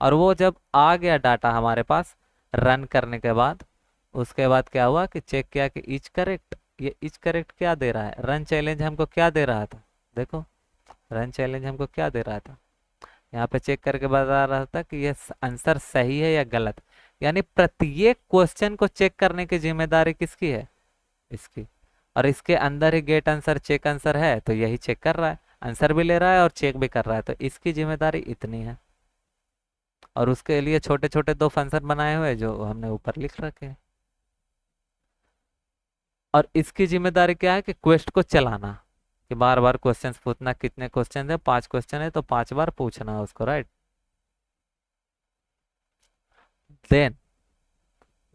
और वो जब आ गया डाटा हमारे पास रन करने के बाद, उसके बाद क्या हुआ कि चेक किया कि इच करेक्ट, ये इच करेक्ट क्या दे रहा है? रन चैलेंज हमको क्या दे रहा था? देखो, रन चैलेंज हमको क्या दे रहा था? यहाँ पे चेक करके बता रहा था कि ये आंसर सही है या गलत। यानी प्रत्येक क्वेश्चन को चेक करने की जिम्मेदारी किसकी है? इसकी। और इसके अंदर ही गेट आंसर चेक आंसर है, तो यही चेक कर रहा है, आंसर भी ले रहा है और चेक भी कर रहा है, तो इसकी जिम्मेदारी इतनी है। और उसके लिए छोटे छोटे 2 फंक्शन बनाए हुए जो हमने ऊपर लिख रखे हैं। और इसकी जिम्मेदारी क्या है? कि क्वेस्ट को चलाना, कि बार बार क्वेश्चंस पूछना। कितने क्वेश्चन है? 5 क्वेश्चन है, तो 5 बार पूछना उसको, राइट। देन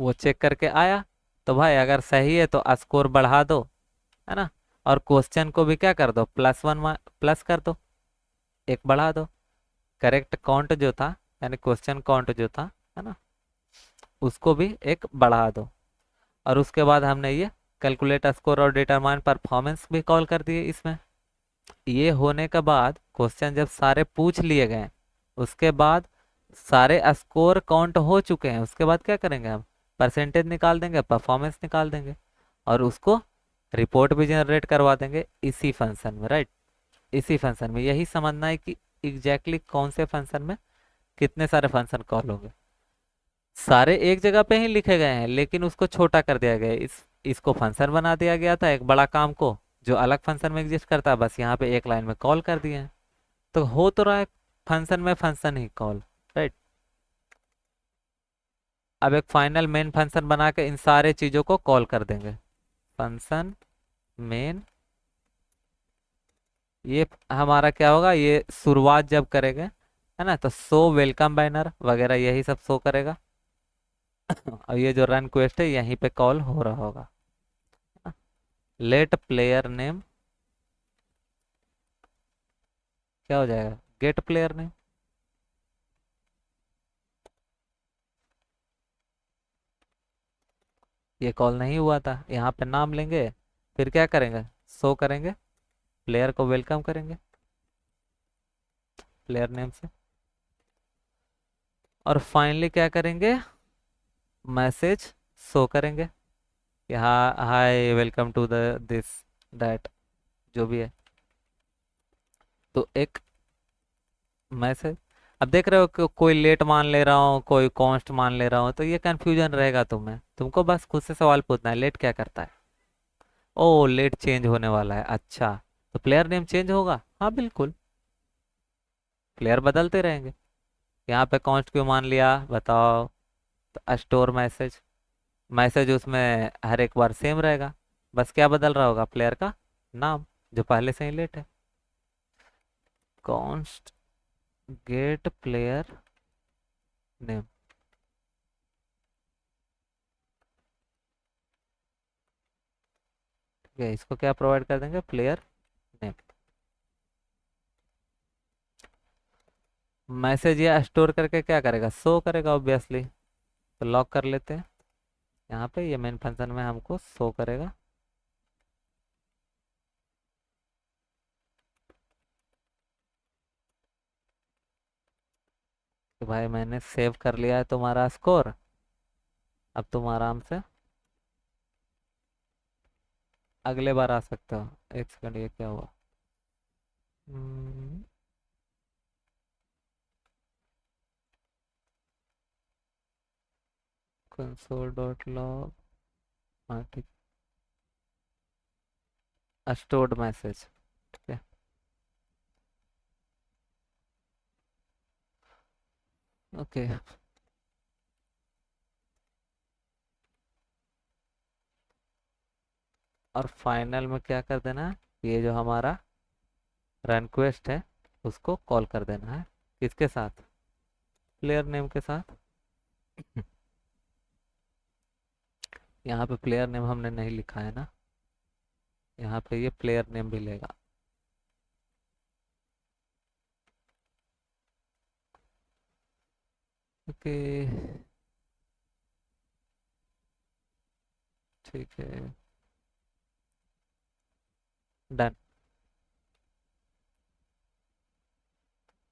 वो चेक करके आया, तो भाई अगर सही है तो स्कोर बढ़ा दो, है ना। और क्वेश्चन को भी क्या कर दो? +1 प्लस कर दो, एक बढ़ा दो। करेक्ट काउंट जो था, यानी क्वेश्चन काउंट जो था, है ना, उसको भी एक बढ़ा दो। और उसके बाद हमने ये कैलकुलेट स्कोर और डिटरमाइन परफॉर्मेंस भी कॉल कर दिए इसमें। ये होने के बाद क्वेश्चन जब सारे पूछ लिए गए, उसके बाद सारे स्कोर काउंट हो चुके हैं, उसके बाद क्या करेंगे? हम परसेंटेज निकाल देंगे, परफॉर्मेंस निकाल देंगे, और उसको रिपोर्ट भी जनरेट करवा देंगे इसी फंक्शन में, राइट। इसी फंक्शन में यही समझना है कि एग्जैक्टली कौन से फंक्शन में कितने सारे फंक्शन कॉल होंगे। सारे एक जगह पे ही लिखे गए हैं, लेकिन उसको छोटा कर दिया गया है। इसको फंक्शन बना दिया गया था एक बड़ा काम को, जो अलग फंक्शन में एग्जिस्ट करता है, बस यहाँ पे एक लाइन में कॉल कर दिए हैं। तो हो तो रहा है फंक्शन में फंक्शन ही कॉल, राइट। अब एक फाइनल मेन फंक्शन बना के इन सारे चीजों को कॉल कर देंगे। फंक्शन मेन, ये हमारा क्या होगा? ये शुरुआत जब करेंगे, है ना, तो शो वेलकम बैनर वगैरह यही सब शो करेगा। और ये जो रन क्वेस्ट है यहीं पे कॉल हो रहा होगा। लेट प्लेयर नेम क्या हो जाएगा? Get player name. ये कॉल नहीं हुआ था, यहाँ पे नाम लेंगे, फिर क्या करेंगे? शो करेंगे, प्लेयर को वेलकम करेंगे प्लेयर नेम से, और फाइनली क्या करेंगे, मैसेज शो करेंगे कि हाँ hi welcome to the this that जो भी है। तो एक मैसेज, अब देख रहे हो कि कोई लेट मान ले रहा हूँ, कोई कॉन्स्ट मान ले रहा हूँ, तो ये कंफ्यूजन रहेगा तुम्हें, तुमको बस खुद से सवाल पूछना है लेट क्या करता है। ओ लेट चेंज होने वाला है, अच्छा, तो प्लेयर नेम चेंज होगा, हाँ बिल्कुल, प्लेयर बदलते रहेंगे। यहाँ पे कॉन्स्ट क्यों मान लिया बताओ, तो स्टोर मैसेज, मैसेज उसमें हर एक बार सेम रहेगा, बस क्या बदल रहा होगा, प्लेयर का नाम जो पहले से ही लेट है। कॉन्स्ट गेट प्लेयर नेम, ठीक है, इसको क्या प्रोवाइड कर देंगे, प्लेयर नेम। मैसेज या स्टोर करके क्या करेगा, शो करेगा ऑब्वियसली, तो लॉक कर लेते हैं, यहाँ पे ये मेन फंक्शन में हमको शो करेगा। तो भाई मैंने सेव कर लिया है तुम्हारा स्कोर, अब तुम आराम से अगले बार आ सकते हो। एक सेकंड, ये क्या हुआ, कंसोल डॉट लॉग, हाँ ठीक, स्टोर्ड मैसेज, ठीक है, ओके। और फाइनल में क्या कर देना है, ये जो हमारा रन क्वेस्ट है उसको कॉल कर देना है, किसके साथ, प्लेयर नेम के साथ। यहाँ पे प्लेयर नेम हमने नहीं लिखा है ना, यहाँ पे ये प्लेयर नेम भी लेगा। ओके, ठीक है, डन।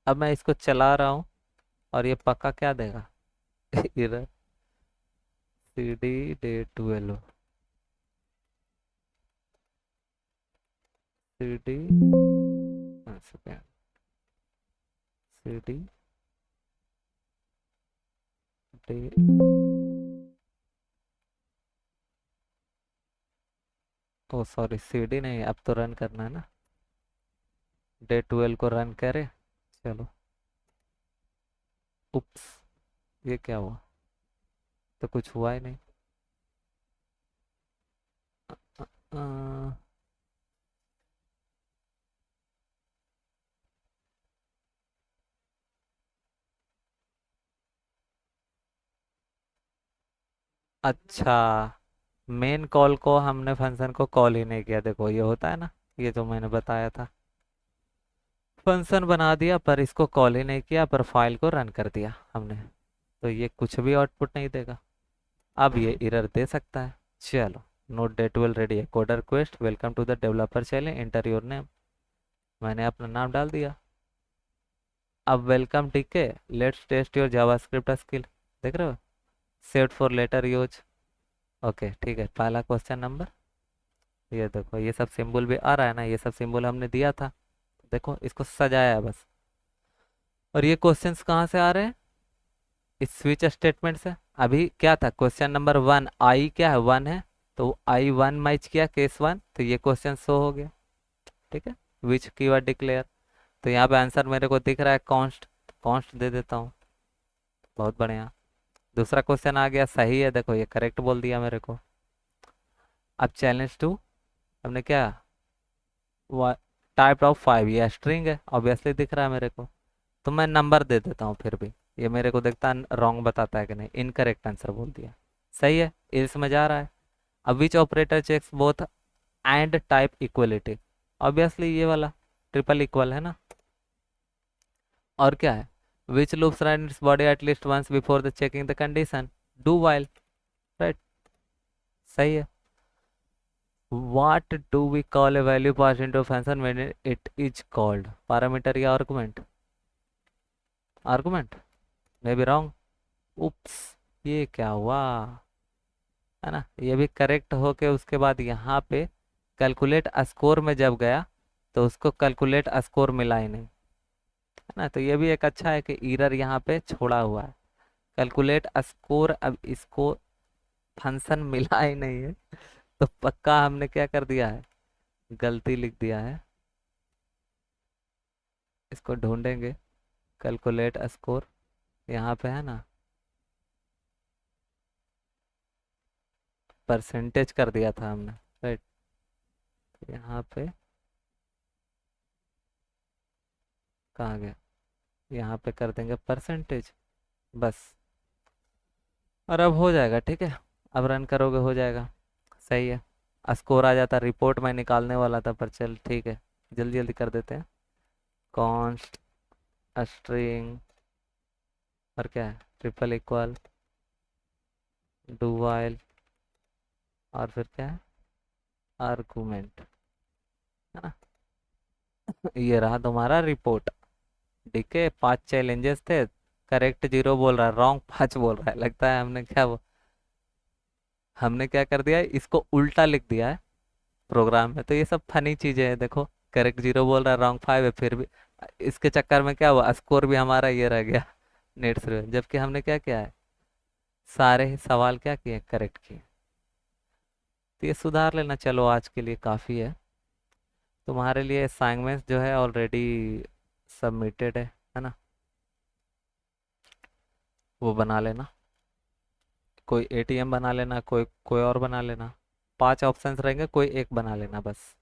अब मैं इसको चला रहा हूँ और ये पक्का क्या देगा, इधर सी डी डे 12, सी डी सी डी डे, ओ सॉरी सी डी नहीं, अब तो रन करना है ना, डे 12 को रन करे। चलो, उप्स, ये क्या हुआ, तो कुछ हुआ ही नहीं। अ, अच्छा, मेन कॉल को हमने फंक्शन को कॉल ही नहीं किया, देखो ये होता है ना, ये जो मैंने बताया था, फंक्शन बना दिया पर इसको कॉल ही नहीं किया, पर फाइल को रन कर दिया हमने, तो ये कुछ भी आउटपुट नहीं देगा, अब ये एरर दे सकता है। चलो, नोट डे 12 रेडी है, coder request welcome to the developer challenge, enter your name, मैंने अपना नाम डाल दिया। अब वेलकम, ठीक है, let's test your JavaScript skill, देख रहे हो, saved for later use, okay ठीक है, पहला क्वेश्चन नंबर, ये देखो ये सब सिंबल भी आ रहा है ना, ये सब सिंबल हमने दिया था, देखो इसको सजाया है बस। और ये क्वेश्चंस कहाँ से आ रहे हैं, इस स्विच स्टेटमेंट से। अभी क्या था, क्वेश्चन नंबर 1, आई क्या है, 1 है, तो आई 1 मैच किया, केस 1, तो ये क्वेश्चन शो हो गया, ठीक है, विच कीवर्ड डिक्लेयर, तो यहाँ पे आंसर मेरे को दिख रहा है कॉन्स्ट, कॉन्स्ट दे देता हूँ, बहुत बढ़िया। दूसरा क्वेश्चन आ गया, सही है, देखो ये करेक्ट बोल दिया मेरे को। अब चैलेंज टू, हमने क्या, टाइप ऑफ 5, ये स्ट्रिंग है ऑब्वियसली दिख रहा है मेरे को, तो मैं नंबर दे देता हूँ, फिर भी ये मेरे को देखता रॉन्ग बताता है कि नहीं, इनकरेक्ट आंसर बोल दिया, सही है, इसमें जा रहा है। अब which operator checks both and type equality, obviously ये वाला ट्रिपल इक्वल है ना। और क्या है, which loops run its body at least once before the checking the condition, do while, right, सही है। What do we call a value passed into a function when it is called? Parameter या argument? Argument? Maybe wrong. Oops, ये क्या हुआ, है ना? ये भी करेक्ट होके उसके बाद यहाँ पे कैलकुलेट स्कोर में जब गया तो उसको कैलकुलेट स्कोर मिला ही नहीं, है ना? तो ये भी एक अच्छा है कि एरर यहाँ पे छोड़ा हुआ है, कैलकुलेट स्कोर। अब इसको फंक्शन मिला ही नहीं है तो पक्का हमने क्या कर दिया है, गलती लिख दिया है। इसको ढूंढेंगे, कैलकुलेट स्कोर यहाँ पे है ना, परसेंटेज कर दिया था हमने, राइट? यहाँ पे कहाँ गया, यहाँ पे कर देंगे परसेंटेज, बस। और अब हो जाएगा, ठीक है? अब रन करोगे हो जाएगा, सही है। स्कोर आ जाता, रिपोर्ट मैं निकालने वाला था पर चल ठीक है, जल्दी जल्दी कर देते हैं। कॉन्स्ट स्ट्रिंग और क्या है, ट्रिपल इक्वल डू वाइल और फिर क्या है, आर्गुमेंट, है ना? ये रहा तुम्हारा रिपोर्ट। ठीक है, 5 चैलेंजेस थे, करेक्ट 0 बोल रहा है, रॉन्ग 5 बोल रहा है। लगता है हमने क्या कर दिया है, इसको उल्टा लिख दिया है प्रोग्राम में। तो ये सब फनी चीजें हैं, देखो करेक्ट 0 बोल रहा है, रॉन्ग 5 है, फिर भी इसके चक्कर में क्या हुआ, स्कोर भी हमारा ये रह गया नेट से, जबकि हमने क्या किया है, सारे ही सवाल क्या किए, करेक्ट किए। तो ये सुधार लेना, चलो आज के लिए काफ़ी है। तुम्हारे लिए असाइनमेंट जो है ऑलरेडी सबमिटेड है ना? वो बना लेना, कोई एटीएम बना लेना, कोई कोई और बना लेना। 5 ऑप्शंस रहेंगे, कोई एक बना लेना बस।